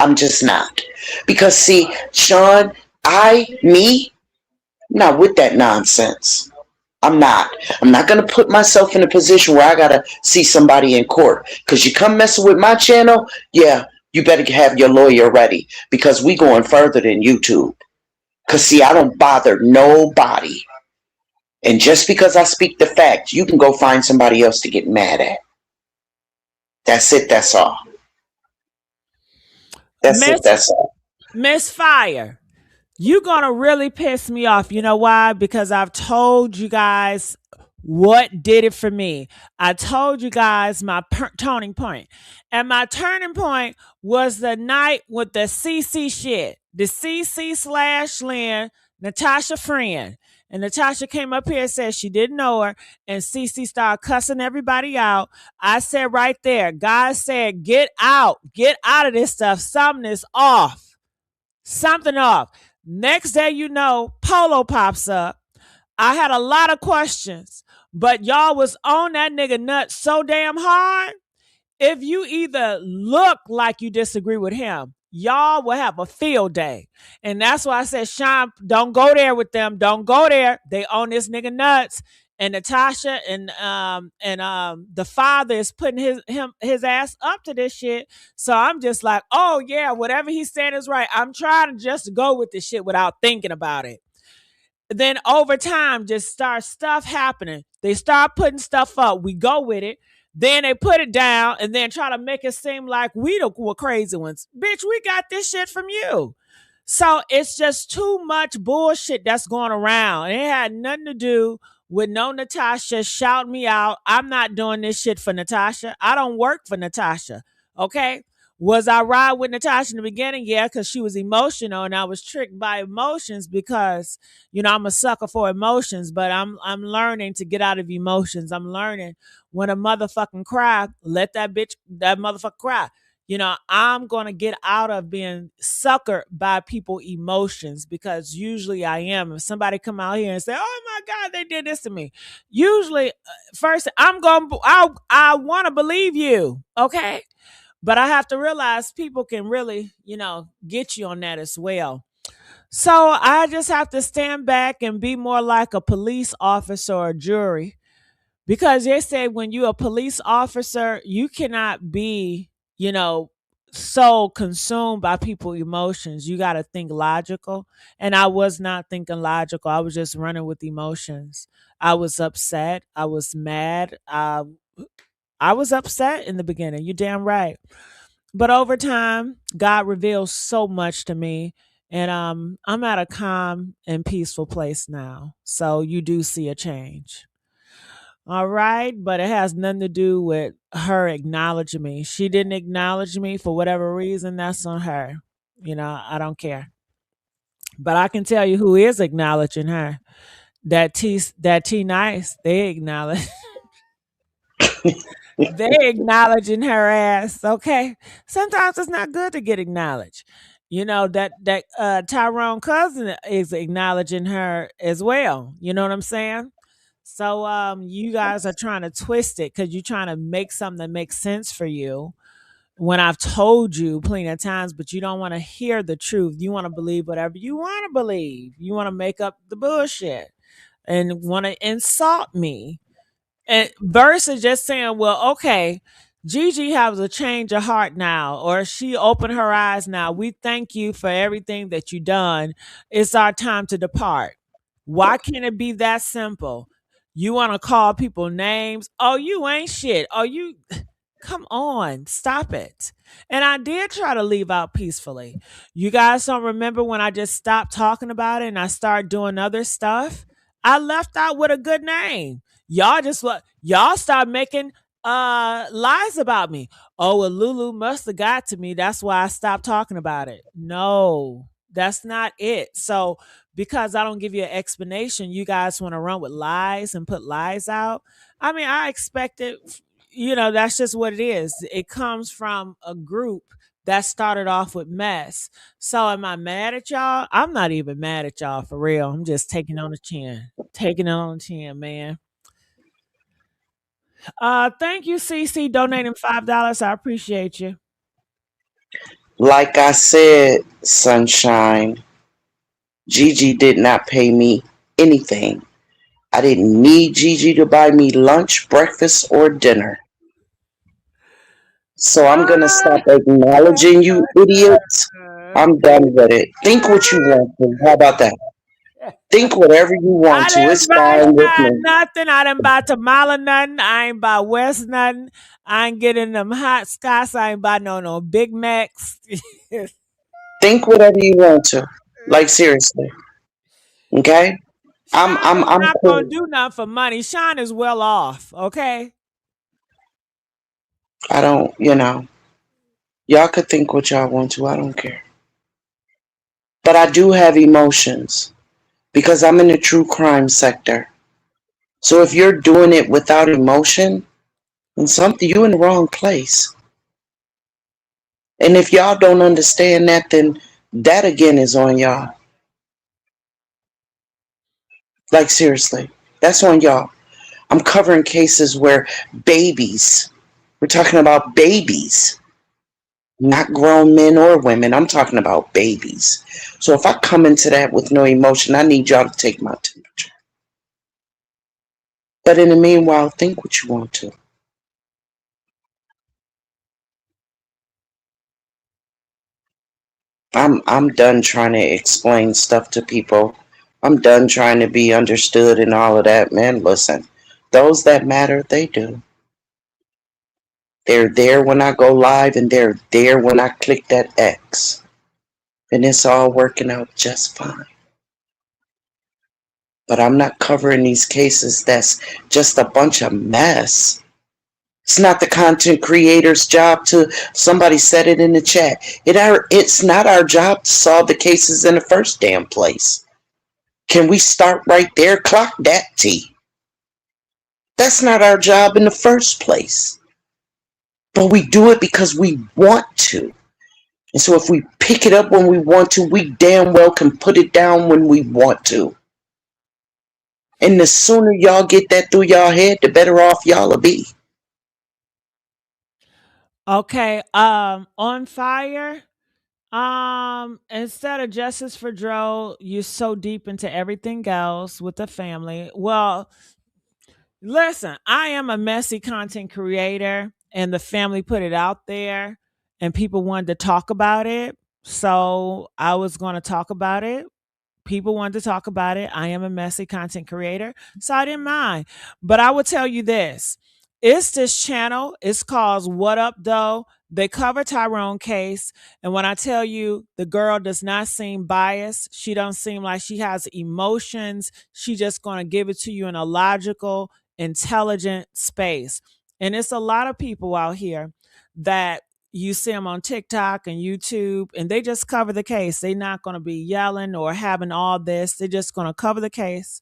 I'm just not. Because see, Sean, I'm not with that nonsense. I'm not. I'm not gonna put myself in a position where I gotta see somebody in court. Cause you come messing with my channel, yeah, you better have your lawyer ready. Because we going further than YouTube. Cause see, I don't bother nobody. And just because I speak the facts, you can go find somebody else to get mad at. That's it, that's all. That's it, Miss that's all. Miss Fire. You gonna really piss me off. You know why? Because I've told you guys what did it for me. I told you guys my turning point. And my turning point was the night with the CC shit. The CC slash Lynn, Natasha friend. And Natasha came up here and said she didn't know her. And CC started cussing everybody out. I said right there, God said, get out of this stuff. Something is off. Something off. Next day, Polo pops up. I had a lot of questions, but y'all was on that nigga nuts so damn hard. If you either look like you disagree with him, y'all will have a field day. And that's why I said, Sean, don't go there with them. Don't go there. They own this nigga nuts. And Natasha and the father is putting his ass up to this shit. So I'm just like, oh yeah, whatever he's saying is right. I'm trying to just go with this shit without thinking about it. Then over time, just start stuff happening. They start putting stuff up. We go with it. Then they put it down and then try to make it seem like we were crazy ones. Bitch, we got this shit from you. So it's just too much bullshit that's going around. It had nothing to do with no Natasha shout me out. I'm not doing this shit for Natasha. I don't work for Natasha. Okay? Was I ride with Natasha in the beginning? Yeah, because she was emotional and I was tricked by emotions because I'm a sucker for emotions, but I'm learning to get out of emotions. I'm learning when a motherfucking cry, let that motherfucker cry. I'm gonna get out of being suckered by people emotions because usually I am. If somebody come out here and say, "Oh my God, they did this to me," usually first I want to believe you, okay? But I have to realize people can really, get you on that as well. So I just have to stand back and be more like a police officer or jury because they say when you're a police officer, you cannot be, so consumed by people's emotions. You got to think logical. And I was not thinking logical. I was just running with emotions. I was upset. I was mad. I was upset in the beginning. You're damn right. But over time, God reveals so much to me. And I'm at a calm and peaceful place now. So you do see a change. All right. But it has nothing to do with her acknowledging me. She didn't acknowledge me for whatever reason. That's on her. I don't care. But I can tell you who is acknowledging her. That T nice. They acknowledge. They acknowledging her ass, okay? Sometimes it's not good to get acknowledged. That Tyrone cousin is acknowledging her as well. You know what I'm saying? So you guys are trying to twist it because you're trying to make something that makes sense for you when I've told you plenty of times, but you don't want to hear the truth. You want to believe whatever you want to believe. You want to make up the bullshit and want to insult me and versus just saying, well, okay, Gigi has a change of heart now, or she opened her eyes now. We thank you for everything that you done. It's our time to depart. Why can't it be that simple? You want to call people names? Oh, you ain't shit. Oh, you come on, stop it. And I did try to leave out peacefully. You guys don't remember when I just stopped talking about it and I started doing other stuff? I left out with a good name. Y'all just what y'all start making lies about me. Oh, well, Lulu must have got to me. That's why I stopped talking about it. No, that's not it. So because I don't give you an explanation, you guys want to run with lies and put lies out. I mean, I expect it, that's just what it is. It comes from a group that started off with mess. So am I mad at y'all? I'm not even mad at y'all for real. I'm just taking it on the chin. Taking it on the chin, man. Thank you, CC, donating $5. I appreciate you. Like I said, Sunshine, Gigi did not pay me anything. I didn't need Gigi to buy me lunch, breakfast, or dinner. So I'm going to Ah, stop acknowledging you idiots. I'm done with it. Think what you want to. How about that? Think whatever you want I to. didn't It's buy fine with Shy me. nothing. I didn't buy Tamala nothing. I ain't buy West nothing. I ain't getting them hot scots. I ain't buy no Big Macs. Think whatever you want to. Like seriously. Okay? I'm Sean I'm is I'm not gonna cool. do nothing for money. Sean is well off. Okay. I don't. Y'all could think what y'all want to. I don't care. But I do have emotions because I'm in the true crime sector. So if you're doing it without emotion, then something you in the wrong place. And if y'all don't understand that, then that again is on y'all. Like seriously, that's on y'all. I'm covering cases where babies, we're talking about babies, not grown men or women. I'm talking about babies. So if I come into that with no emotion, I need y'all to take my temperature. But in the meanwhile, think what you want to. I'm done trying to explain stuff to people. I'm done trying to be understood and all of that. Man, listen. Those that matter, they do. They're there when I go live and they're there when I click that X. And it's all working out just fine. But I'm not covering these cases that's just a bunch of mess. It's not the content creator's job to, somebody said it in the chat. It's not our job to solve the cases in the first damn place. Can we start right there? Clock that T. That's not our job in the first place. But we do it because we want to. And so if we pick it up when we want to, we damn well can put it down when we want to. And the sooner y'all get that through y'all head, the better off y'all'll be. Okay. On fire. Instead of justice for Dro, you're so deep into everything else with the family. Well, listen, I am a messy content creator, and the family put it out there, and people wanted to talk about it. So I was going to talk about it. People wanted to talk about it. I am a messy content creator, so I didn't mind. But I will tell you this. It's this channel. It's called What Up Though. They cover Tyrone case. And when I tell you the girl does not seem biased, she don't seem like she has emotions. She just gonna give it to you in a logical, intelligent space. And it's a lot of people out here that you see them on TikTok and YouTube, and they just cover the case. They're not going to be yelling or having all this. They're just going to cover the case.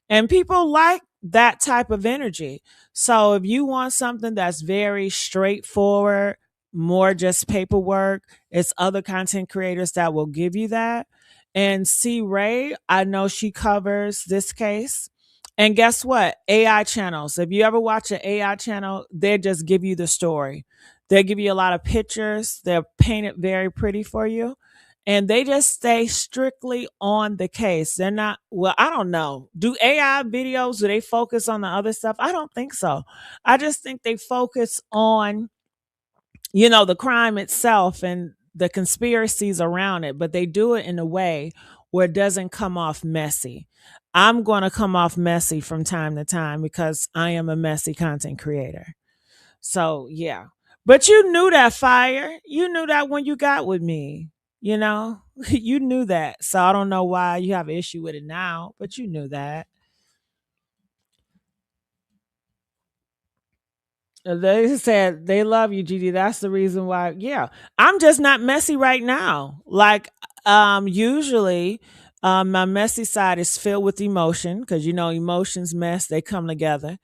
And people like that type of energy. So if you want something that's very straightforward, more just paperwork, it's other content creators that will give you that. And C Ray, I know she covers this case. And guess what? AI channels. If you ever watch an AI channel, they just give you the story. They give you a lot of pictures. They're painted very pretty for you, and they just stay strictly on the case. They're not, well, I don't know. Do AI videos, do they focus on the other stuff? I don't think so. I just think they focus on the crime itself and the conspiracies around it, but they do it in a way where it doesn't come off messy. I'm going to come off messy from time to time because I am a messy content creator. So, yeah. But you knew that, Fire. You knew that when you got with me. You know, you knew that. So I don't know why you have an issue with it now, but you knew that. They said they love you, Gigi. That's the reason why. Yeah, I'm just not messy right now. Like, usually, my messy side is filled with emotion because emotions mess, they come together.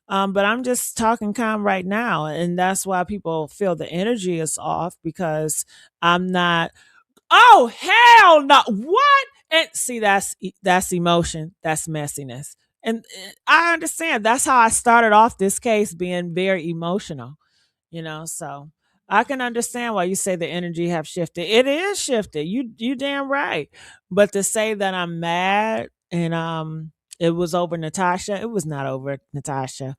But I'm just talking calm right now, and that's why people feel the energy is off because I'm not. Oh hell no! What? And see, that's emotion. That's messiness. And I understand. That's how I started off this case, being very emotional. So I can understand why you say the energy have shifted. It is shifted. You damn right. But to say that I'm mad and it was over Natasha, it was not over Natasha.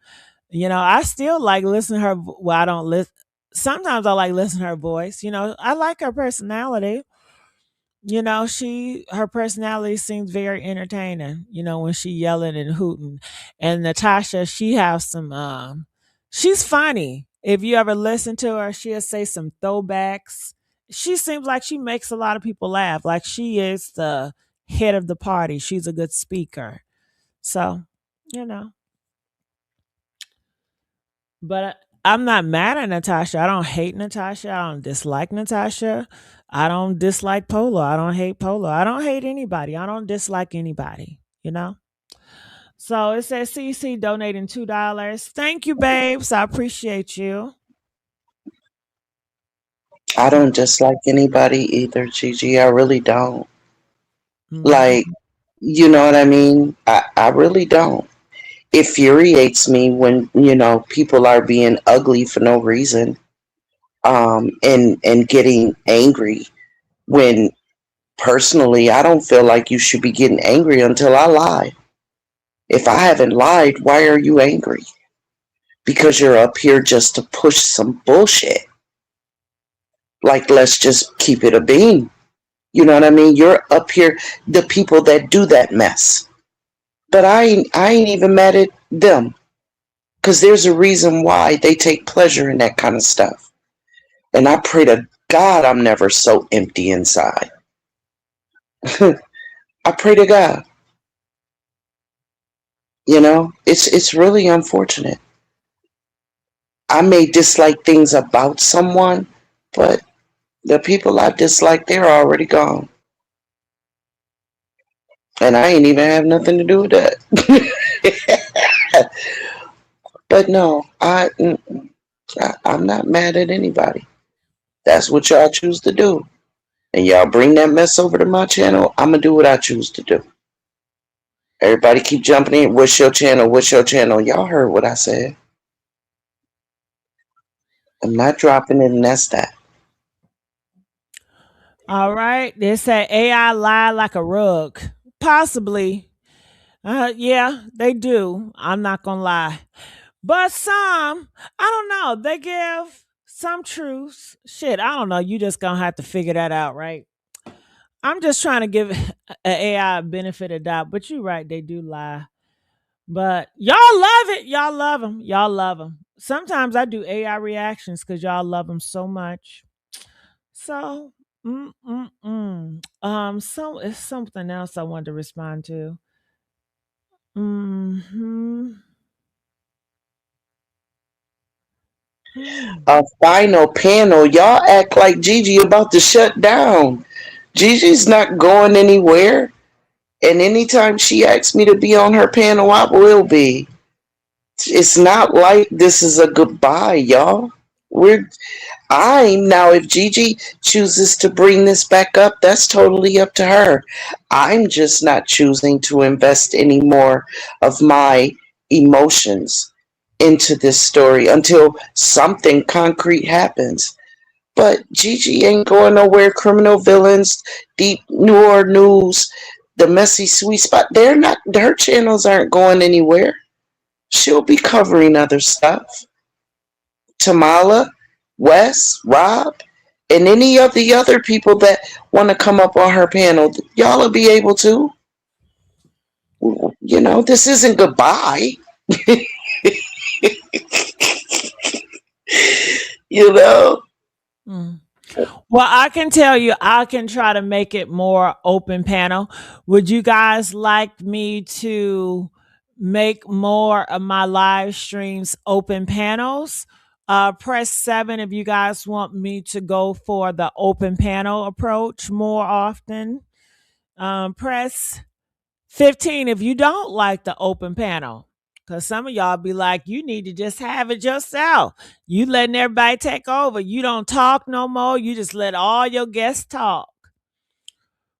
I still like listening to her. Well, I don't listen. Sometimes I like listening to her voice. I like her personality. Her personality seems very entertaining, when she yelling and hooting. And Natasha, she has some she's funny. If you ever listen to her, she'll say some throwbacks. She seems like she makes a lot of people laugh. Like she is the head of the party. She's a good speaker. So, you know. But I'm not mad at Natasha. I don't hate Natasha. I don't dislike Natasha. I don't dislike Polo. I don't hate Polo. I don't hate anybody. I don't dislike anybody. So it says CC donating $2. Thank you, babes. I appreciate you. I don't dislike anybody either, Gigi. I really don't. Like, Mhm. you know what I mean? I really don't. It infuriates me when, people are being ugly for no reason, and getting angry when personally I don't feel like you should be getting angry until I lie. If I haven't lied, why are you angry? Because you're up here just to push some bullshit. Like, let's just keep it a bean. You know what I mean? You're up here, the people that do that mess. But I ain't even mad at them. Because there's a reason why they take pleasure in that kind of stuff. And I pray to God I'm never so empty inside. I pray to God. It's really unfortunate. I may dislike things about someone, but the people I dislike, they're already gone. And I ain't even have nothing to do with that. But no, I'm not mad at anybody. That's what y'all choose to do. And y'all bring that mess over to my channel, I'm going to do what I choose to do. Everybody keep jumping in. What's your channel? What's your channel? Y'all heard what I said. I'm not dropping it, and that's that. All right. They say AI lie like a rug. Possibly. Yeah, they do. I'm not gonna lie. But some, I don't know. They give some truths. Shit, I don't know. You just gonna have to figure that out, right? I'm just trying to give an AI a benefit of doubt. But you're right. They do lie. But y'all love it. Y'all love them. Y'all love them. Sometimes I do AI reactions because y'all love them so much. So, so it's something else I wanted to respond to. Hmm. Hmm. A final panel. Y'all act like Gigi about to shut down. Gigi's not going anywhere. And anytime she asks me to be on her panel, I will be. It's not like this is a goodbye, y'all. We're I'm now, if Gigi chooses to bring this back up, that's totally up to her. I'm just not choosing to invest any more of my emotions into this story until something concrete happens. But Gigi ain't going nowhere. Criminal villains, deep noir news, the messy sweet spot. They're not. Her channels aren't going anywhere. She'll be covering other stuff. Tamala. Wes, Rob, and any of the other people that want to come up on her panel, y'all will be able to. This isn't goodbye. you know? Mm. Well, I can tell you, I can try to make it more open panel. Would you guys like me to make more of my live streams open panels? Press 7 if you guys want me to go for the open panel approach more often. Press 15 if you don't like the open panel. Because some of y'all be like, you need to just have it yourself. You letting everybody take over. You don't talk no more. You just let all your guests talk.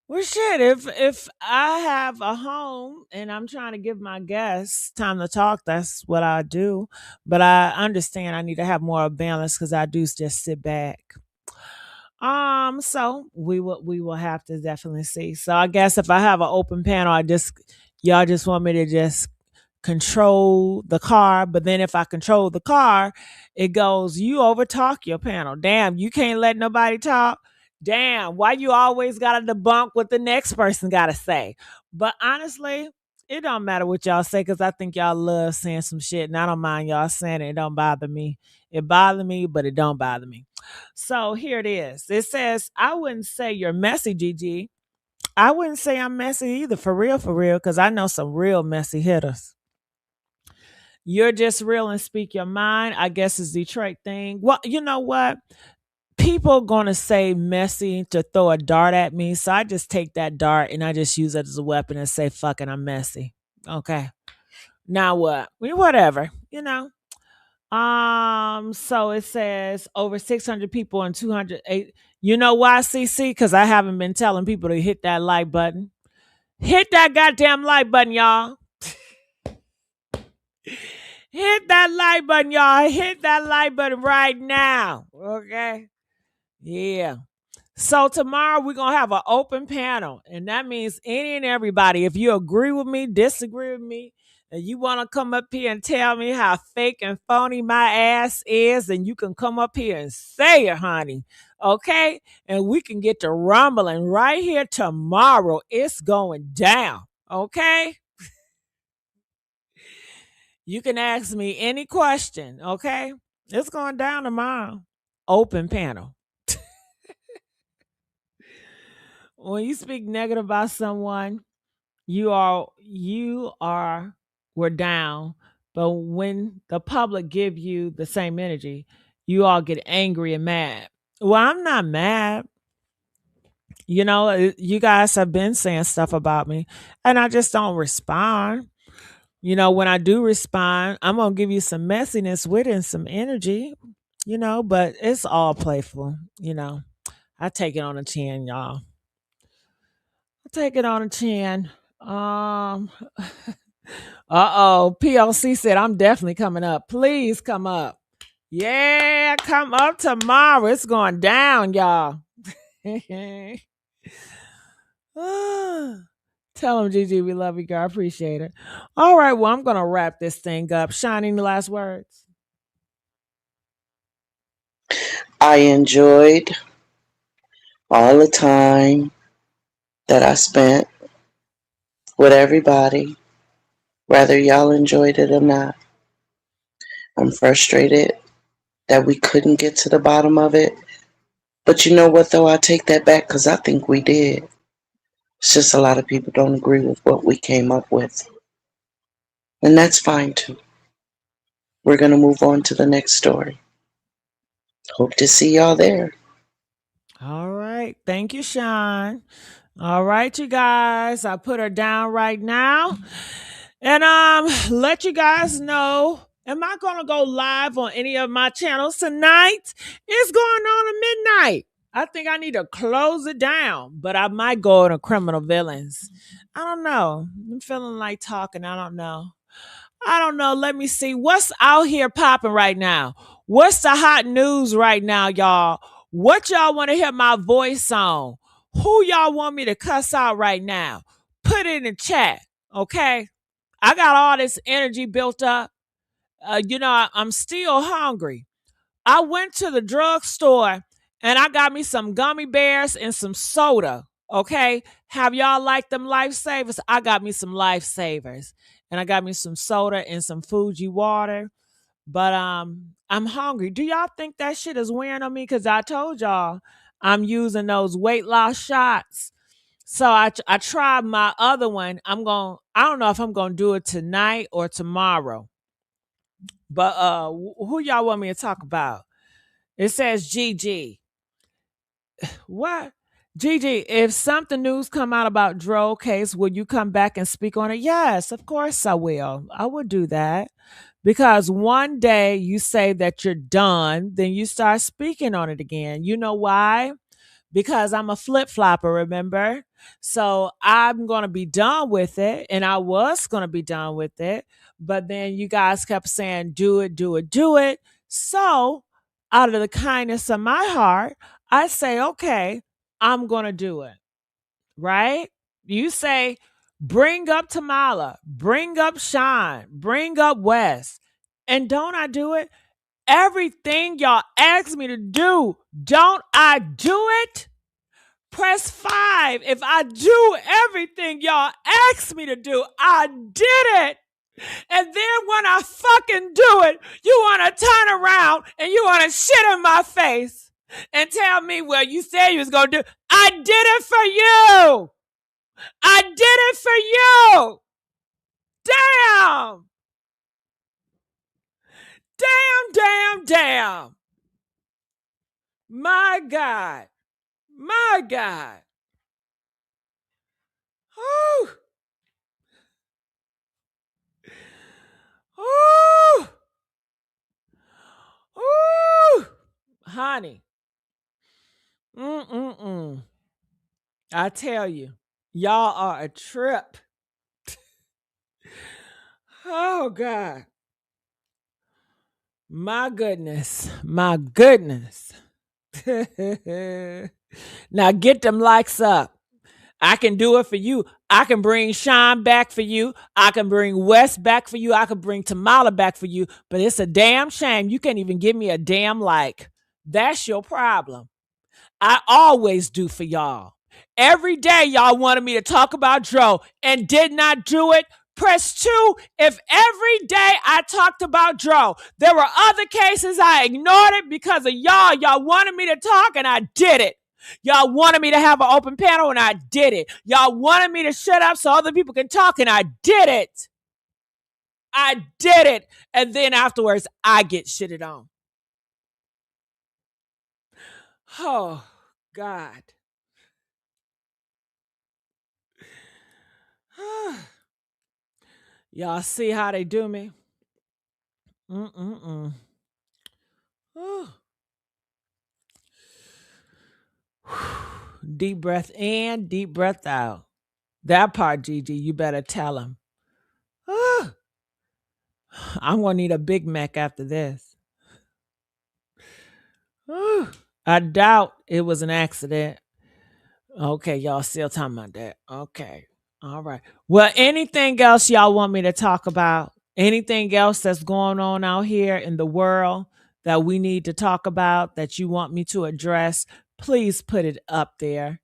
Well, shit, if I have a home and I'm trying to give my guests time to talk, that's what I do. But I understand I need to have more balance because I do just sit back. So we will have to definitely see. So I guess if I have an open panel, y'all just want me to just control the car. But then if I control the car, it goes, you overtalk your panel. Damn, you can't let nobody talk. Damn, why you always gotta debunk what the next person gotta say? But honestly, it don't matter what y'all say because I think y'all love saying some shit, and I don't mind y'all saying it. It don't bother me. It bothers me, but it don't bother me. So here it is. It says, I wouldn't say you're messy, Gigi. I wouldn't say I'm messy either, for real, because I know some real messy hitters. You're just real and speak your mind, I guess is Detroit thing. Well, you know what? People gonna say messy to throw a dart at me. So I just take that dart and I just use it as a weapon and say, fucking, I'm messy. Okay. Now what? Whatever, So it says over 600 people and 208. You know why, CC? Because I haven't been telling people to hit that like button. Hit that goddamn like button, y'all. Hit that like button, y'all. Hit that like button right now. Okay. Yeah. So tomorrow we're gonna have an open panel, and that means any and everybody. If you agree with me, disagree with me, and you want to come up here and tell me how fake and phony my ass is, then you can come up here and say it, honey. Okay, and we can get to rumbling right here tomorrow. It's going down. Okay, you can ask me any question. Okay, it's going down tomorrow. Open panel. When you speak negative about someone, you are we're down, but when the public give you the same energy, you all get angry and mad. Well, I'm not mad. You guys have been saying stuff about me and I just don't respond. When I do respond, I'm going to give you some messiness with it and some energy, but it's all playful. I take it on a chin, y'all. I take it on a chin. Um Uh-oh. PLC said I'm definitely coming up. Please come up. Yeah, come up tomorrow. It's going down, y'all. Tell them, Gigi, we love you, girl. I appreciate it. All right, well, I'm going to wrap this thing up. Shining the last words. I enjoyed all the time that I spent with everybody, whether y'all enjoyed it or not. I'm frustrated that we couldn't get to the bottom of it. But you know what, though? I take that back because I think we did. It's just a lot of people don't agree with what we came up with. And that's fine, too. We're going to move on to the next story. Hope to see y'all there. All right. Thank you, Sean. All right, you guys. I put her down right now. And let you guys know. Am I gonna go live on any of my channels tonight? It's going on at midnight. I think I need to close it down, but I might go to criminal villains. I don't know. I'm feeling like talking. I don't know. I don't know. Let me see. What's out here popping right now? What's the hot news right now, y'all? What y'all want to hear my voice on? Who y'all want me to cuss out right now? Put it in the chat, okay? I got all this energy built up. I'm still hungry, I went to the drugstore and I got me some gummy bears and some soda. Okay. Have y'all like them lifesavers? I got me some lifesavers. And I got me some soda and some Fuji water. But I'm hungry. Do y'all think that shit is wearing on me? Cause I told y'all I'm using those weight loss shots. So I tried my other one. I don't know if I'm gonna do it tonight or tomorrow. But who y'all want me to talk about? It says Gigi. What? Gigi, if something news come out about Dro case, will you come back and speak on it? Yes, of course I will. I would do that. Because one day you say that you're done, then you start speaking on it again. You know why? Because I'm a flip flopper, remember? So I'm going to be done with it. And I was going to be done with it. But then you guys kept saying, do it, do it, do it. So out of the kindness of my heart, I say, okay, I'm going to do it. Right? You say, bring up Tamala, bring up Sean, bring up Wes. And don't I do it? Everything y'all ask me to do, don't I do it? Press 5. If I do everything y'all ask me to do, I did it. And then when I fucking do it, you want to turn around and you want to shit in my face and tell me, well, you said you was going to do. I did it for you. I did it for you. Damn. Damn, damn, damn. My God. My God. Whew. Ooh, ooh, honey. Mm-mm-mm. I tell you, y'all are a trip. Oh, God. My goodness. My goodness. Now get them likes up. I can do it for you. I can bring Sean back for you. I can bring Wes back for you. I can bring Tamala back for you. But it's a damn shame you can't even give me a damn like. That's your problem. I always do for y'all. Every day y'all wanted me to talk about Dro and did not do it. Press 2 if every day I talked about Dro. There were other cases I ignored it because of y'all. Y'all wanted me to talk and I did it. Y'all wanted me to have an open panel and I did it. Y'all wanted me to shut up so other people can talk and I did it. I did it. And then afterwards, I get shitted on. Oh, God. Y'all see how they do me? Mm-mm-mm. Deep breath in, deep breath out. That part, Gigi, you better tell him. I'm going to need a Big Mac after this. I doubt it was an accident. Okay, y'all still talking about that. Okay. All right. Well, anything else y'all want me to talk about? Anything else that's going on out here in the world that we need to talk about that you want me to address? Please put it up there.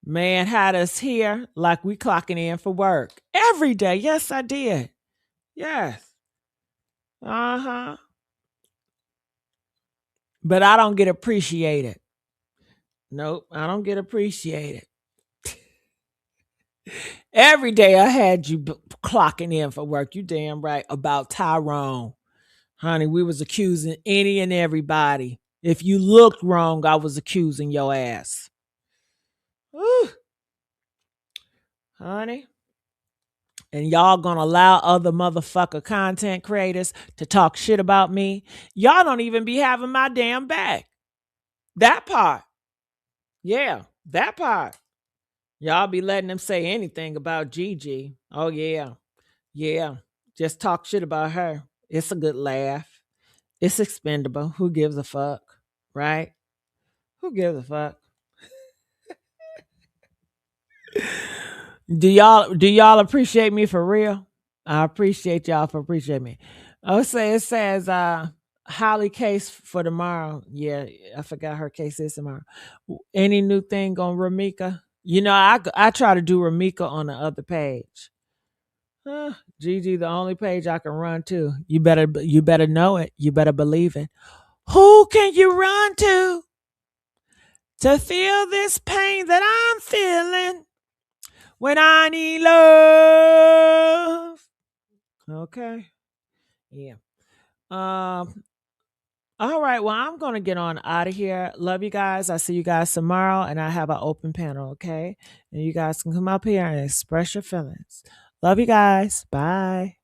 Man had us here like we clocking in for work every day. Yes, I did. Yes. Uh-huh. But I don't get appreciated. Nope, I don't get appreciated. Every day I had you clocking in for work. You damn right about Tyrone. Honey, we was accusing any and everybody. If you looked wrong, I was accusing your ass. Whew. Honey. And y'all gonna allow other motherfucker content creators to talk shit about me. Y'all don't even be having my damn back. That part. Yeah, that part. Y'all be letting them say anything about Gigi. Oh, yeah. Yeah. Just talk shit about her. It's a good laugh. It's expendable. Who gives a fuck? Right? Who gives a fuck? Do y'all appreciate me for real? I appreciate y'all for appreciating me. Oh, say it says Holly case for tomorrow. Yeah, I forgot her case is tomorrow. Any new thing on Ramika? You know, I try to do Ramika on the other page. Huh, Gigi, the only page I can run to. You better know it. You better believe it. Who can you run to feel this pain that I'm feeling when I need love? Okay. Yeah. Um all right, well, I'm going to get on out of here. Love you guys. I see you guys tomorrow and I have an open panel, okay? And you guys can come up here and express your feelings. Love you guys. Bye.